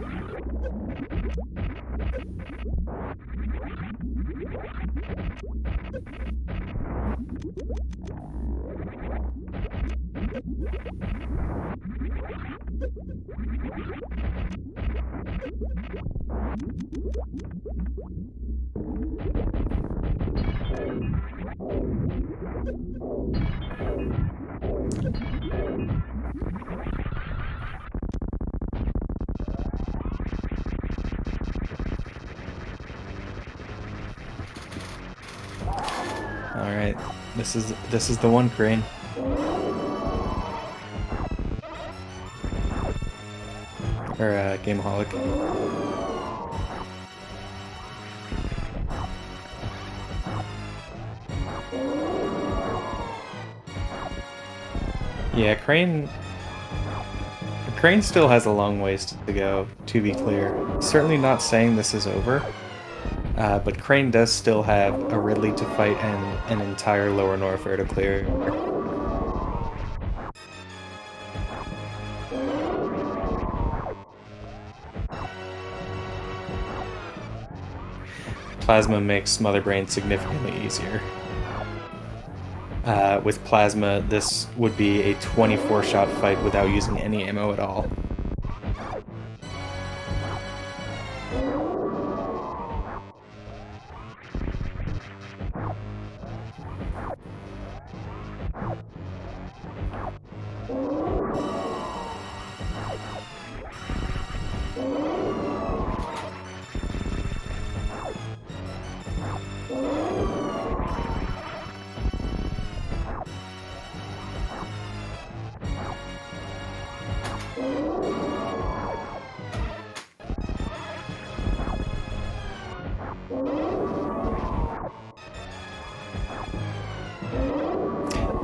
Alright, this is the one, Crane. Or Gameaholic. Yeah, Crane still has a long ways to go, to be clear. Certainly not saying this is over, but Crane does still have a Ridley to fight and an entire Lower Norfair to clear. Plasma makes Mother Brain significantly easier. With Plasma, this would be a 24-shot fight without using any ammo at all.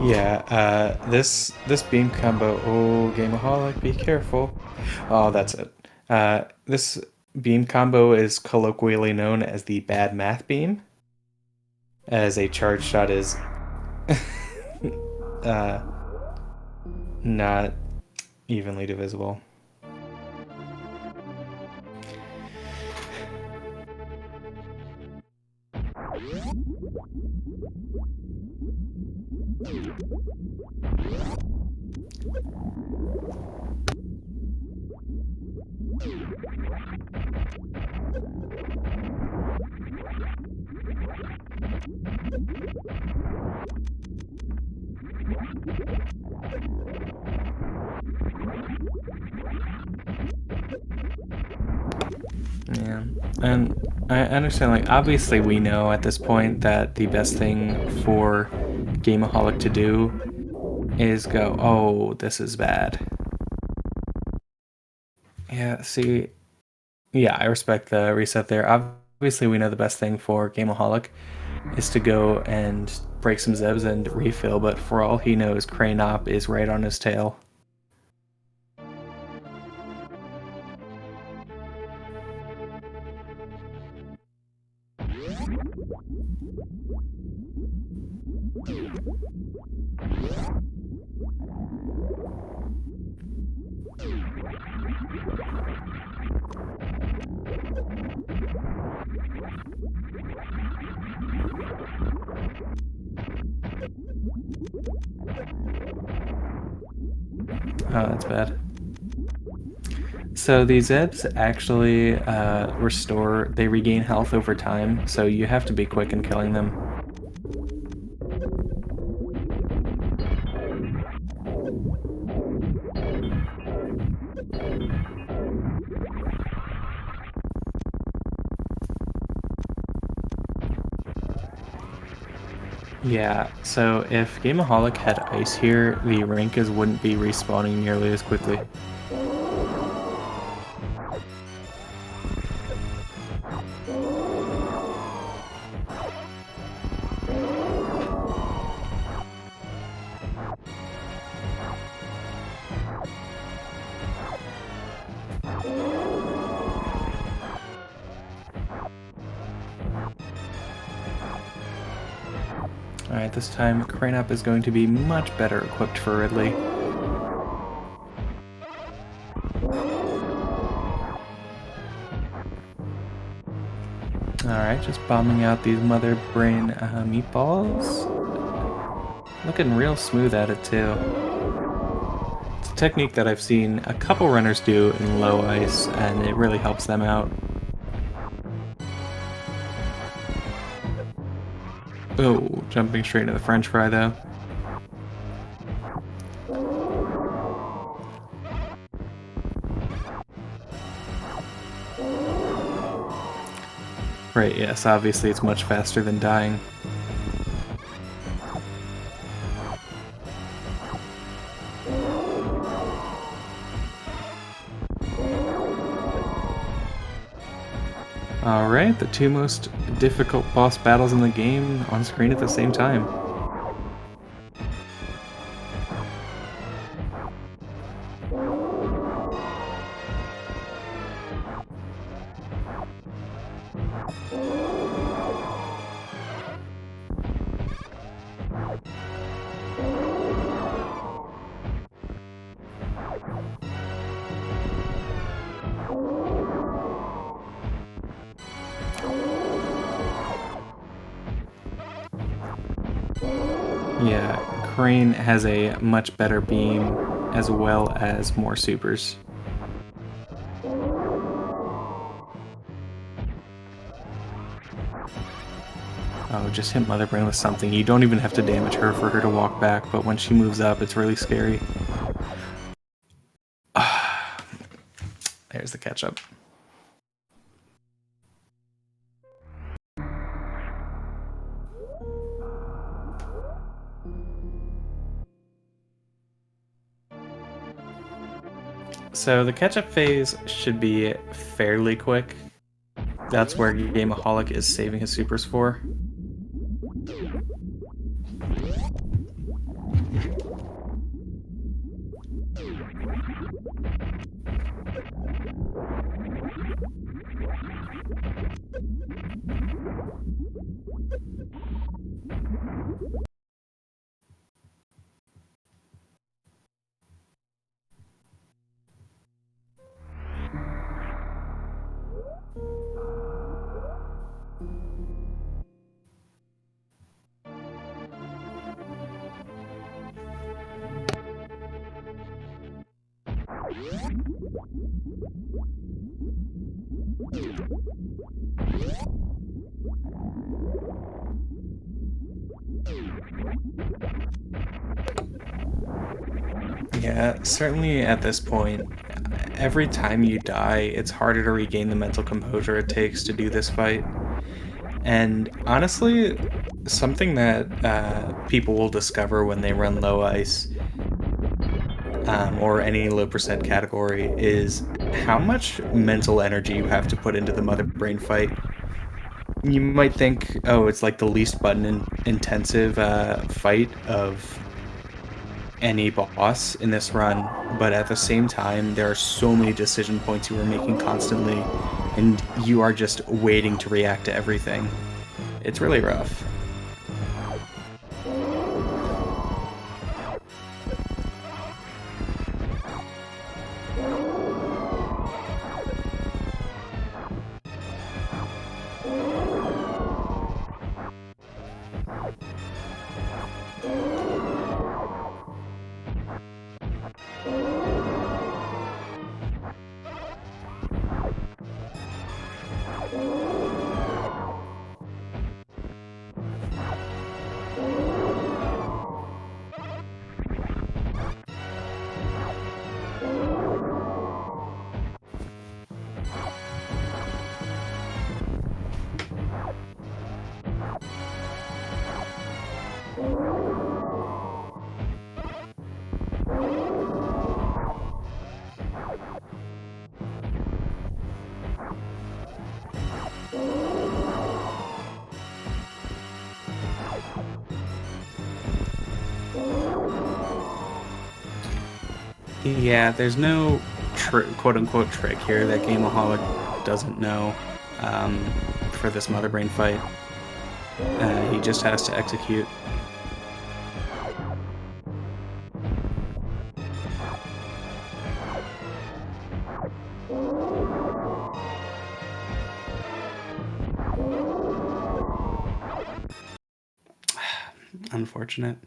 Yeah, this beam combo. Oh, Gameaholic, be careful. Oh, that's it. This beam combo is colloquially known as the bad math beam, as a charge shot is not evenly divisible. Yeah, and I understand, like, obviously we know at this point that the best thing for Gameaholic to do is go, oh, this is bad. Yeah, see, yeah, I respect the reset there. Obviously we know the best thing for Gameaholic is to go and break some Zebs and refill, but for all he knows, Craneop is right on his tail. Oh, that's bad. So these Zebs actually they regain health over time, so you have to be quick in killing them. Yeah, so if Gameaholic had ice here, the Rinkas wouldn't be respawning nearly as quickly. Alright, this time Craneop is going to be much better equipped for Ridley. Alright, just bombing out these mother brain meatballs. Looking real smooth at it too. It's a technique that I've seen a couple runners do in low ice, and it really helps them out. Oh, jumping straight into the french fry though. Right, yes, obviously it's much faster than dying. Alright, the two most difficult boss battles in the game on screen at the same time. Yeah, Crane has a much better beam as well as more supers. Oh, just hit Mother Brain with something. You don't even have to damage her for her to walk back, but when she moves up, it's really scary. There's the catch-up. So the catch-up phase should be fairly quick. That's where Gameaholic is saving his supers for. Yeah, certainly at this point, every time you die, it's harder to regain the mental composure it takes to do this fight. And honestly, something that people will discover when they run low ice or any low percent category is how much mental energy you have to put into the mother brain fight. You might think, oh, it's like the least intensive fight of any boss in this run, but at the same time, there are so many decision points you are making constantly, and you are just waiting to react to everything. It's really rough. Yeah, there's no quote-unquote trick here that Gameaholic doesn't know for this mother brain fight. He just has to execute. Unfortunate.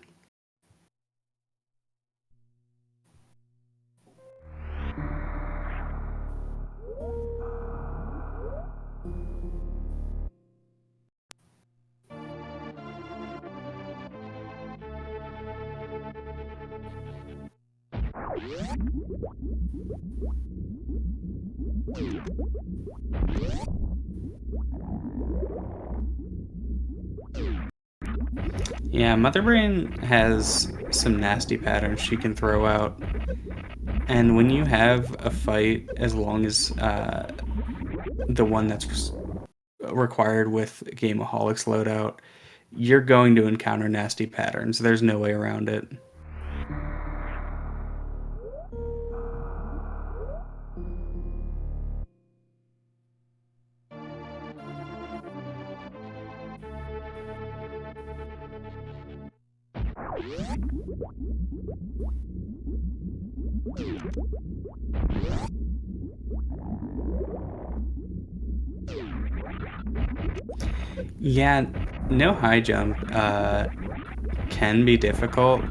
Yeah, Mother Brain has some nasty patterns she can throw out. And when you have a fight, as long as the one that's required with Gameaholic's loadout, you're going to encounter nasty patterns. There's no way around it. Yeah, no high jump can be difficult.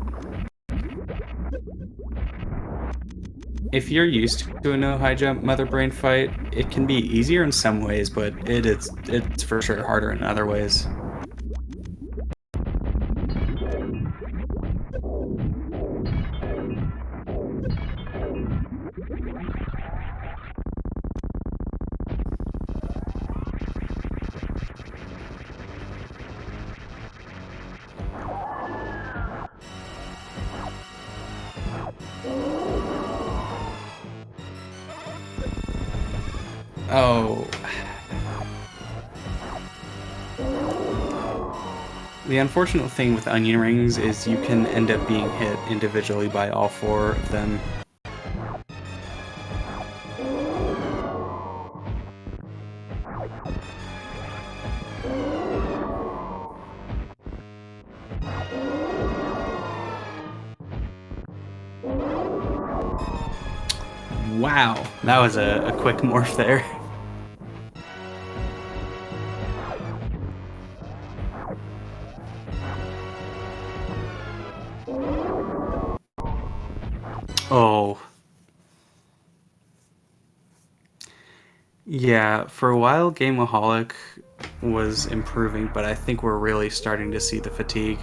If you're used to a no high jump mother brain fight, it can be easier in some ways, but it's for sure harder in other ways. Oh. The unfortunate thing with onion rings is you can end up being hit individually by all four of them. Wow, that was a quick morph there. Oh. Yeah, for a while, Gameaholic was improving, but I think we're really starting to see the fatigue.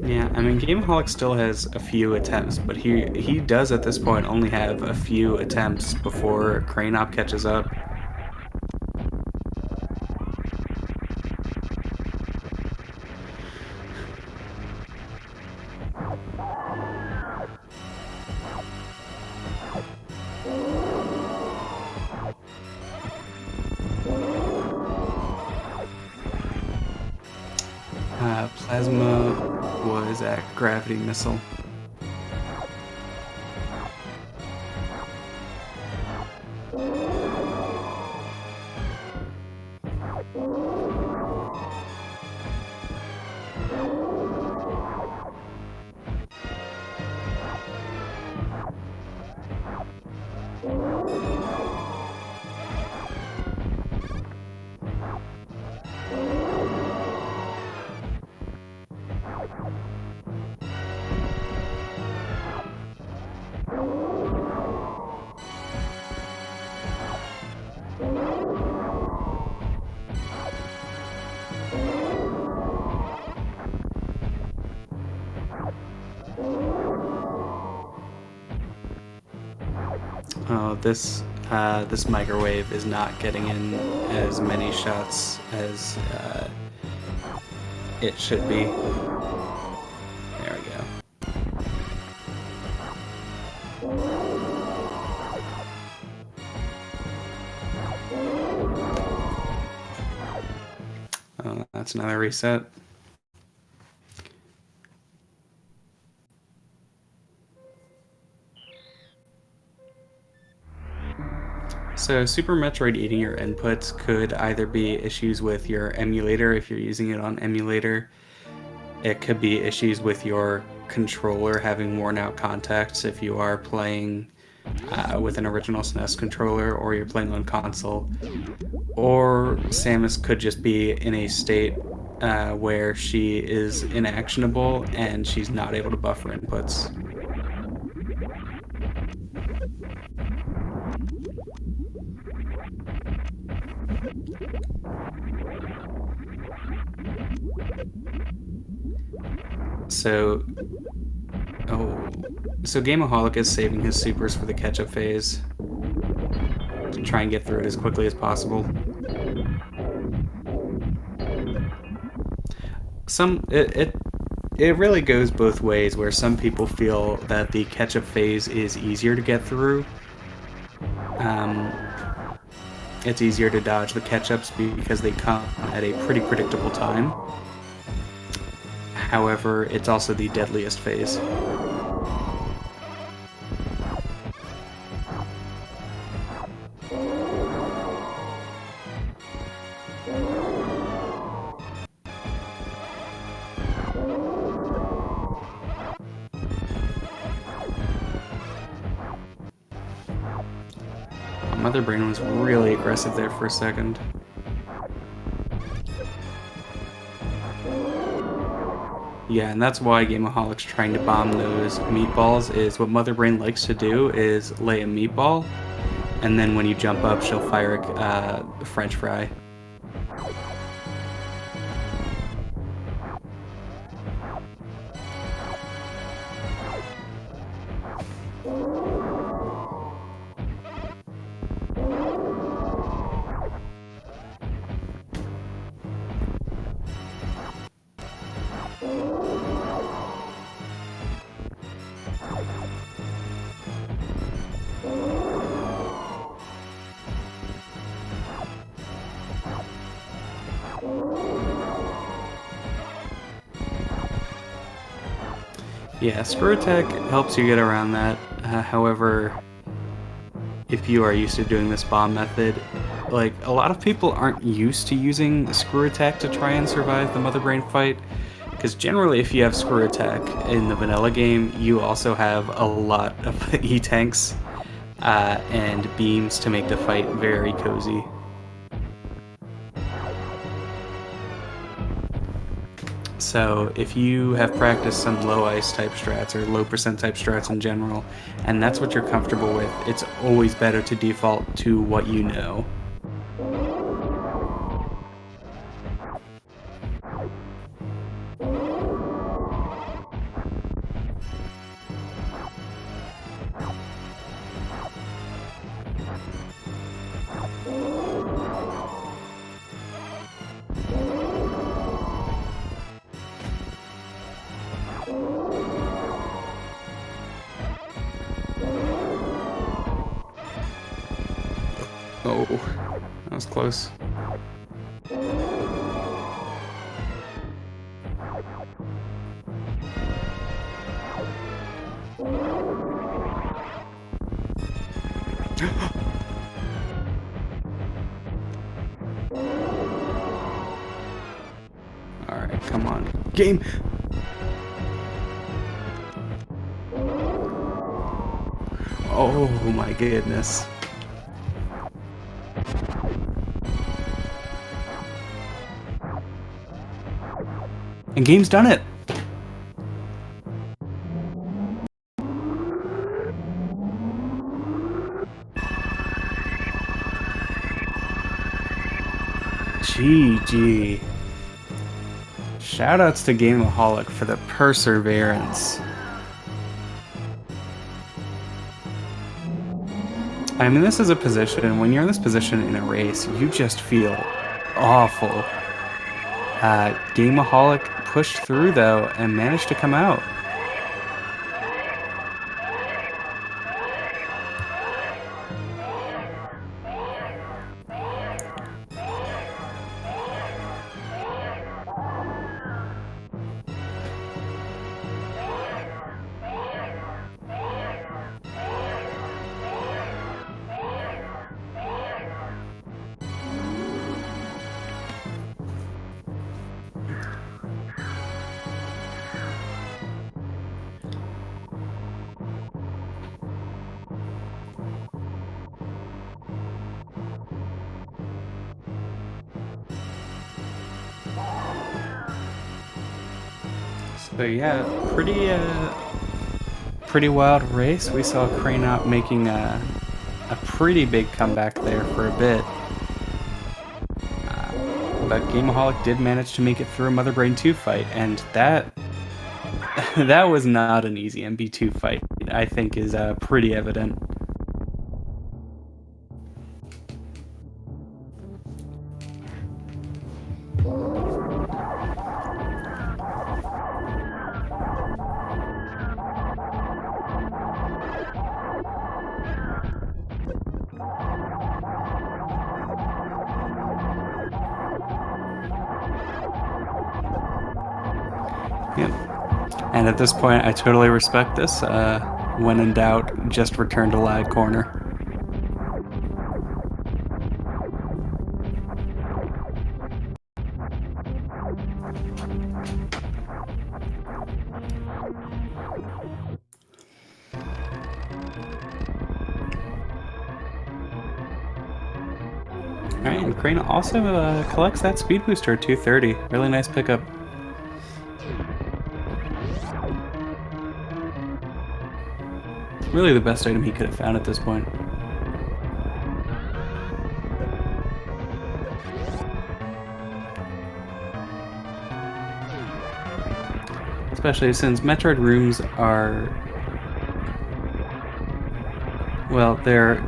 Yeah, I mean, Gameaholic still has a few attempts, but he does at this point only have a few attempts before Craneop catches up. Plasma was at Gravity Missile. Oh, this microwave is not getting in as many shots as it should be. There we go. Oh, that's another reset. So Super Metroid eating your inputs could either be issues with your emulator if you're using it on emulator. It could be issues with your controller having worn out contacts if you are playing with an original SNES controller or you're playing on console. Or Samus could just be in a state where she is inactionable and she's not able to buffer inputs. So, oh, so Gameaholic is saving his supers for the catch-up phase to try and get through it as quickly as possible. It really goes both ways, where some people feel that the catch-up phase is easier to get through. It's easier to dodge the catch-ups because they come at a pretty predictable time. However, it's also the deadliest phase. Mother Brain was really aggressive there for a second. Yeah, and that's why Gameaholic's trying to bomb those meatballs. Is what Mother Brain likes to do is lay a meatball, and then when you jump up, she'll fire a French fry. Yeah, screw attack helps you get around that. However, if you are used to doing this bomb method, like, a lot of people aren't used to using screw attack to try and survive the Mother Brain fight, because generally if you have screw attack in the vanilla game, you also have a lot of E-tanks and beams to make the fight very cozy. So if you have practiced some low ice type strats or low percent type strats in general, and that's what you're comfortable with, it's always better to default to what you know. Oh, that was close. Alright, come on. Game! Oh my goodness. And game's done it! GG. Shoutouts to Gameaholic for the perseverance. I mean, this is a position, when you're in this position in a race, you just feel awful. Gameaholic pushed through, though, and managed to come out. So yeah, pretty wild race. We saw Craneop making a pretty big comeback there for a bit. But Gameaholic did manage to make it through a Mother Brain 2 fight, and that was not an easy MB2 fight, I think is pretty evident. Yep. And at this point, I totally respect this. When in doubt, just return to lag corner. Alright, and Crane also collects that speed booster at 230. Really nice pickup. Really the best item he could have found at this point. Especially since Metroid rooms are... Well,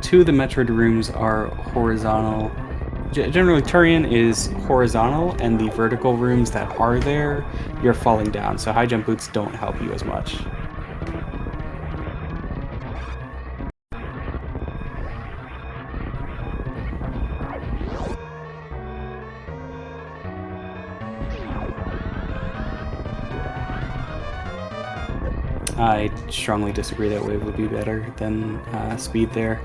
two of the Metroid rooms are horizontal. Generally, Tourian is horizontal, and the vertical rooms that are there, you're falling down, so high jump boots don't help you as much. I strongly disagree that Wave would be better than Speed there.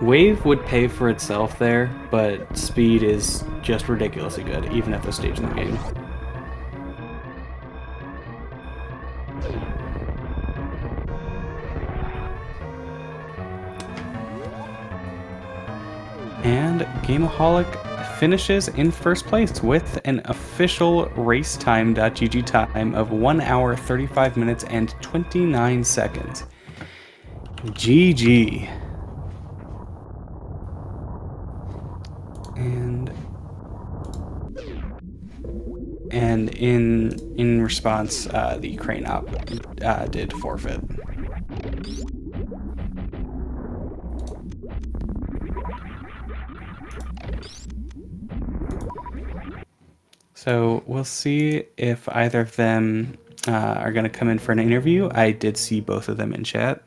Wave would pay for itself there, but Speed is just ridiculously good, even at this stage in the game. And Gameaholic finishes in first place with an official racetime.gg time of 1 hour, 35 minutes, and 29 seconds. GG. And in response, the Craneop did forfeit. So we'll see if either of them are going to come in for an interview. I did see both of them in chat.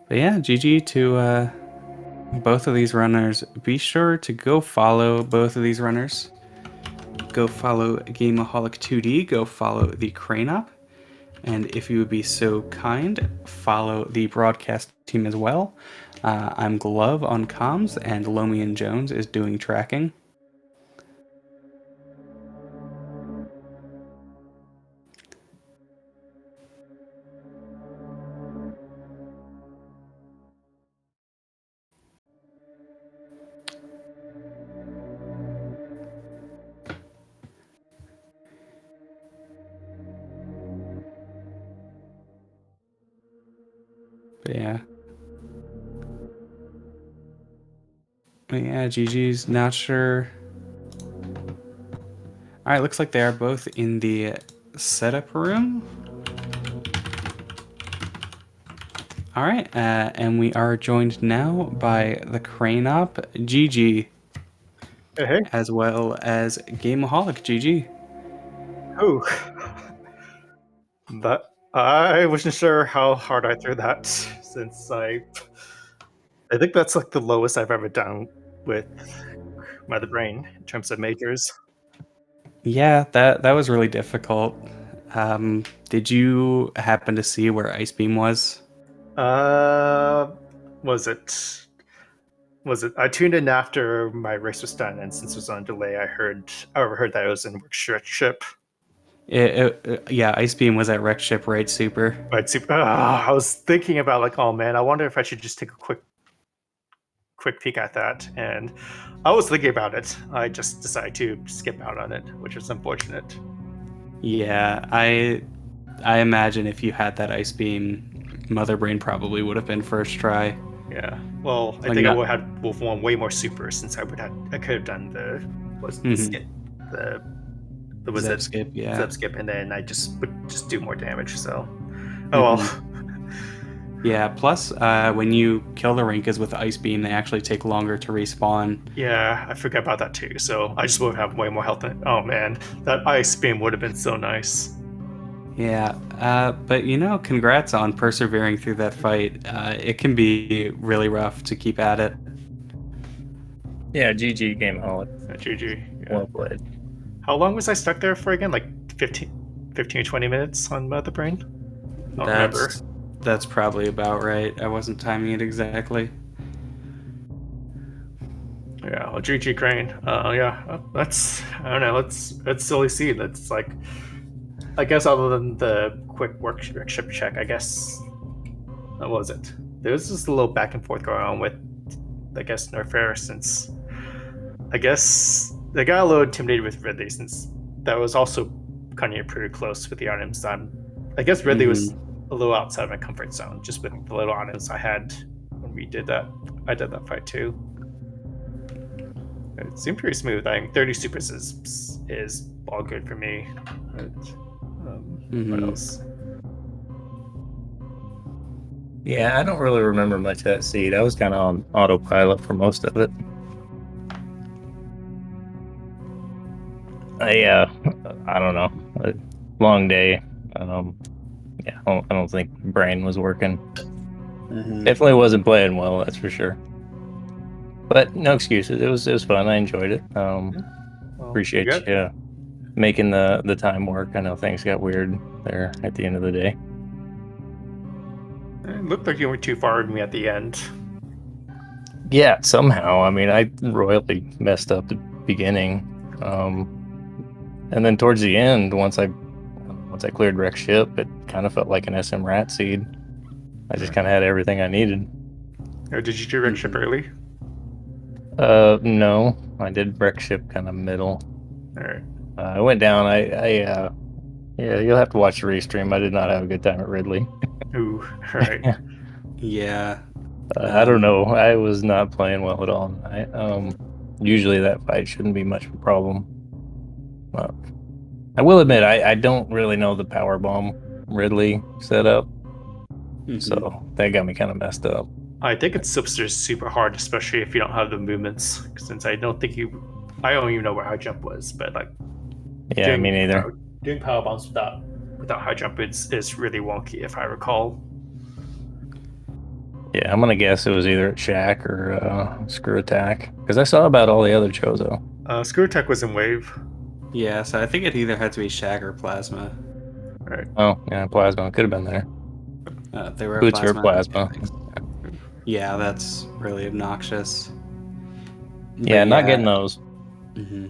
But yeah, GG to both of these runners. Be sure to go follow both of these runners. Go follow Gameaholic 2D. Go follow the Craneop. And if you would be so kind, follow the broadcast team as well. I'm Glove on comms, and Lomian Jones is doing tracking. But yeah. Yeah, GG's not sure. All right, looks like they are both in the setup room. All right, and we are joined now by the Craneop, GG, Hey. as well as Gameaholic, GG. Oh, that I wasn't sure how hard I threw that since I think that's like the lowest I've ever done with Mother Brain in terms of majors. Yeah, that was really difficult. Did you happen to see where Ice Beam was? Was it? I tuned in after my race was done, and since it was on delay, I overheard that it was in workshop. Yeah, Ice Beam was at Wreck Ship, right? Super. But I was thinking about like, oh man, I wonder if I should just take a quick peek at that, and I was thinking about it. I just decided to skip out on it, which was unfortunate. Yeah, I imagine if you had that Ice Beam, Mother Brain probably would have been first try. Yeah. Well, I Like think I not- would have won way more super since I could have done the skip, the was Zep it skip, yeah. zip skip, and then I would just do more damage. So, oh well. Yeah, plus when you kill the Rinkas with Ice Beam, they actually take longer to respawn. Yeah, I forgot about that too. So I just would have way more health. Oh man, that Ice Beam would have been so nice. Yeah, but you know, congrats on persevering through that fight. It can be really rough to keep at it. Yeah, GG Gameaholic. GG. Yeah. Well played. How long was I stuck there for again? Like 15 or 20 minutes on Mother Brain? I don't remember. That's probably about right. I wasn't timing it exactly. Yeah, well, GG Crane. Yeah, that's, I don't know. Let's slowly see. That's like, I guess other than the quick workshop check, I guess, what was it? There was just a little back and forth going on with, I guess, Nerfair, since I guess they got a little intimidated with Ridley, since that was also kind of pretty close with the items. I guess Ridley was a little outside of my comfort zone, just with the little items I had when we did that. I did that fight too. It seemed pretty smooth. I think 30 supers is all good for me. But, what else? Yeah, I don't really remember much of that seed. I was kind of on autopilot for most of it. I don't know. A long day. yeah, I don't think brain was working. Mhm. Definitely wasn't playing well, that's for sure. But no excuses. It was fun. I enjoyed it. Well, Appreciate good. you making the time work. I know things got weird there at the end of the day. It looked like you went too far with me at the end. Yeah, somehow. I mean, I royally messed up the beginning, and then towards the end, once I cleared wreck ship, it kind of felt like an SM rat seed. I just kind of had everything I needed. Did you do wreck ship early? No, I did wreck ship kind of middle. All right. I went down. Yeah, you'll have to watch the restream. I did not have a good time at Ridley. Ooh, all right. Yeah. I don't know. I was not playing well at all tonight. Usually that fight shouldn't be much of a problem. I will admit, I don't really know the power bomb Ridley setup, so that got me kind of messed up. I think it's super hard, especially if you don't have the movements. Since I don't even know where high jump was, but like, Yeah, me neither. Doing power bombs without high jump is really wonky, if I recall. Yeah, I'm gonna guess it was either at Shack or Screw Attack, because I saw about all the other Chozo. Screw Attack was in Wave. Yeah, so I think it either had to be Shag or Plasma. Right. Oh, yeah, Plasma could have been there. They were Boots or Plasma. Yeah, that's really obnoxious. Yeah, not getting those. Mm-hmm.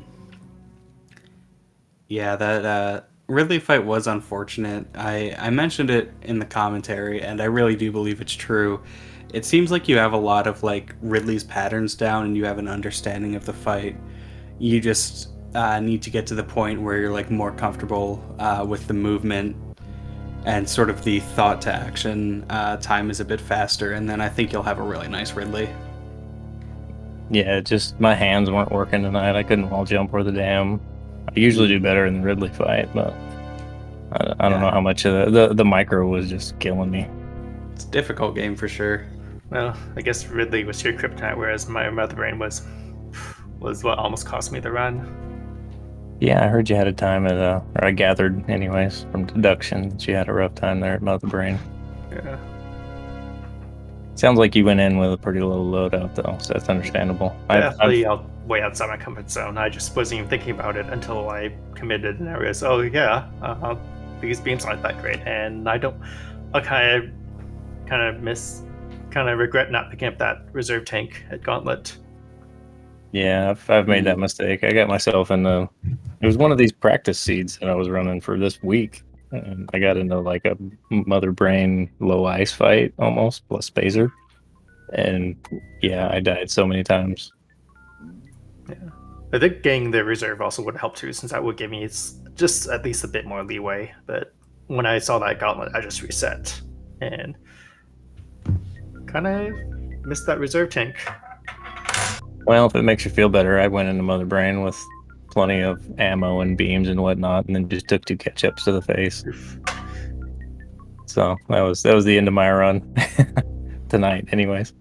Yeah, that Ridley fight was unfortunate. I mentioned it in the commentary, and I really do believe it's true. It seems like you have a lot of like Ridley's patterns down, and you have an understanding of the fight. You just need to get to the point where you're like more comfortable with the movement and sort of the thought to action time is a bit faster, and then I think you'll have a really nice Ridley. Yeah, just my hands weren't working tonight. I couldn't wall jump or the damn. I usually do better in the Ridley fight, but I don't know how much of the micro was just killing me. It's a difficult game for sure. Well, I guess Ridley was your kryptonite, whereas my Mother Brain was what almost cost me the run. Yeah, I heard you had a time at or I gathered anyways from deduction that you had a rough time there at Mother Brain. Yeah. Sounds like you went in with a pretty low loadout though, so that's understandable. Definitely way outside my comfort zone. I just wasn't even thinking about it until I committed, and I realized, oh yeah, these beams aren't that great, and I kind of regret not picking up that reserve tank at Gauntlet. Yeah, I've made that mistake. I got myself in it was one of these practice seeds that I was running for this week, and I got into like a Mother Brain low ice fight almost plus Spazer, and yeah, I died so many times. Yeah, I think getting the reserve also would help too, since that would give me just at least a bit more leeway. But when I saw that Gauntlet, I just reset and kind of missed that reserve tank. Well, if it makes you feel better, I went into Mother Brain with plenty of ammo and beams and whatnot, and then just took 2 catch-ups to the face. So that was the end of my run tonight, anyways.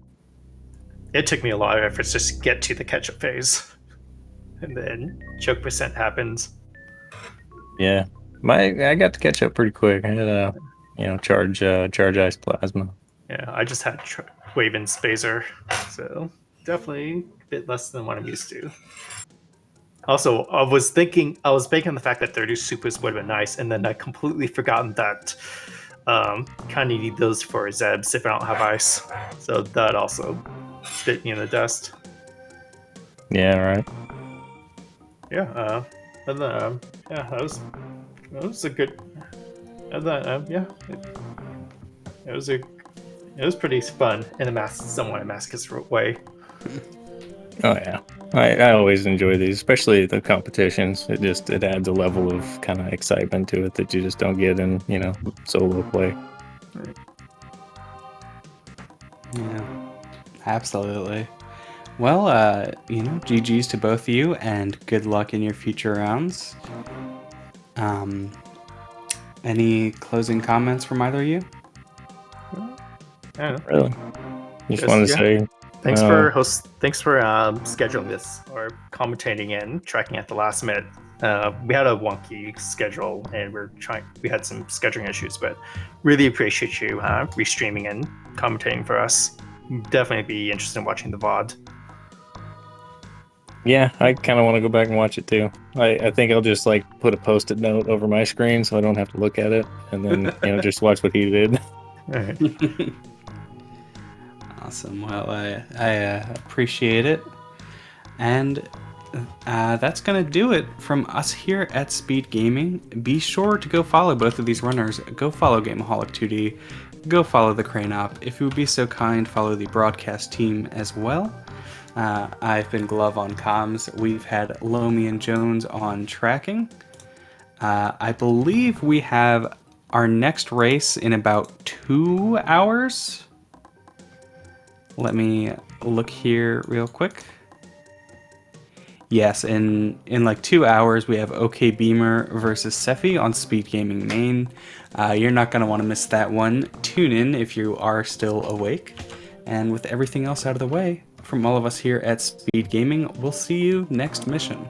It took me a lot of efforts just to get to the catch-up phase, and then choke percent happens. Yeah, I got to catch up pretty quick. I had a charge ice plasma. Yeah, I just had wave and Spazer, so definitely a bit less than what I'm used to. Also, I was banking on the fact that 30 supers would have been nice, and then I completely forgotten that kind of need those for Zebs if I don't have ice. So that also bit me in the dust. Yeah, right. Yeah, and then yeah, that was a good. And then yeah, it was pretty fun in a somewhat masochist way. Oh yeah, I always enjoy these, especially the competitions. It adds a level of kind of excitement to it that you just don't get in solo play. Yeah, absolutely. Well, GG's to both of you, and good luck in your future rounds. Any closing comments from either of you? Yeah. Really, just wanted to say thanks for scheduling this or commentating and tracking at the last minute. We had a wonky schedule, and we had some scheduling issues, but really appreciate you restreaming and commentating for us. Definitely be interested in watching the VOD. Yeah, I kind of want to go back and watch it too. I think I'll just like put a post-it note over my screen so I don't have to look at it, and then just watch what he did. All right. Awesome. Well, I appreciate it. And that's going to do it from us here at Speed Gaming. Be sure to go follow both of these runners. Go follow Gameaholic 2D. Go follow the Craneop. If you would be so kind, follow the broadcast team as well. I've been Glove on comms. We've had Lomi and Jones on tracking. I believe we have our next race in about 2 hours. Let me look here real quick. Yes, in like 2 hours, we have OK Beamer versus Sephi on Speed Gaming Main. You're not going to want to miss that one. Tune in if you are still awake. And with everything else out of the way, from all of us here at Speed Gaming, we'll see you next mission.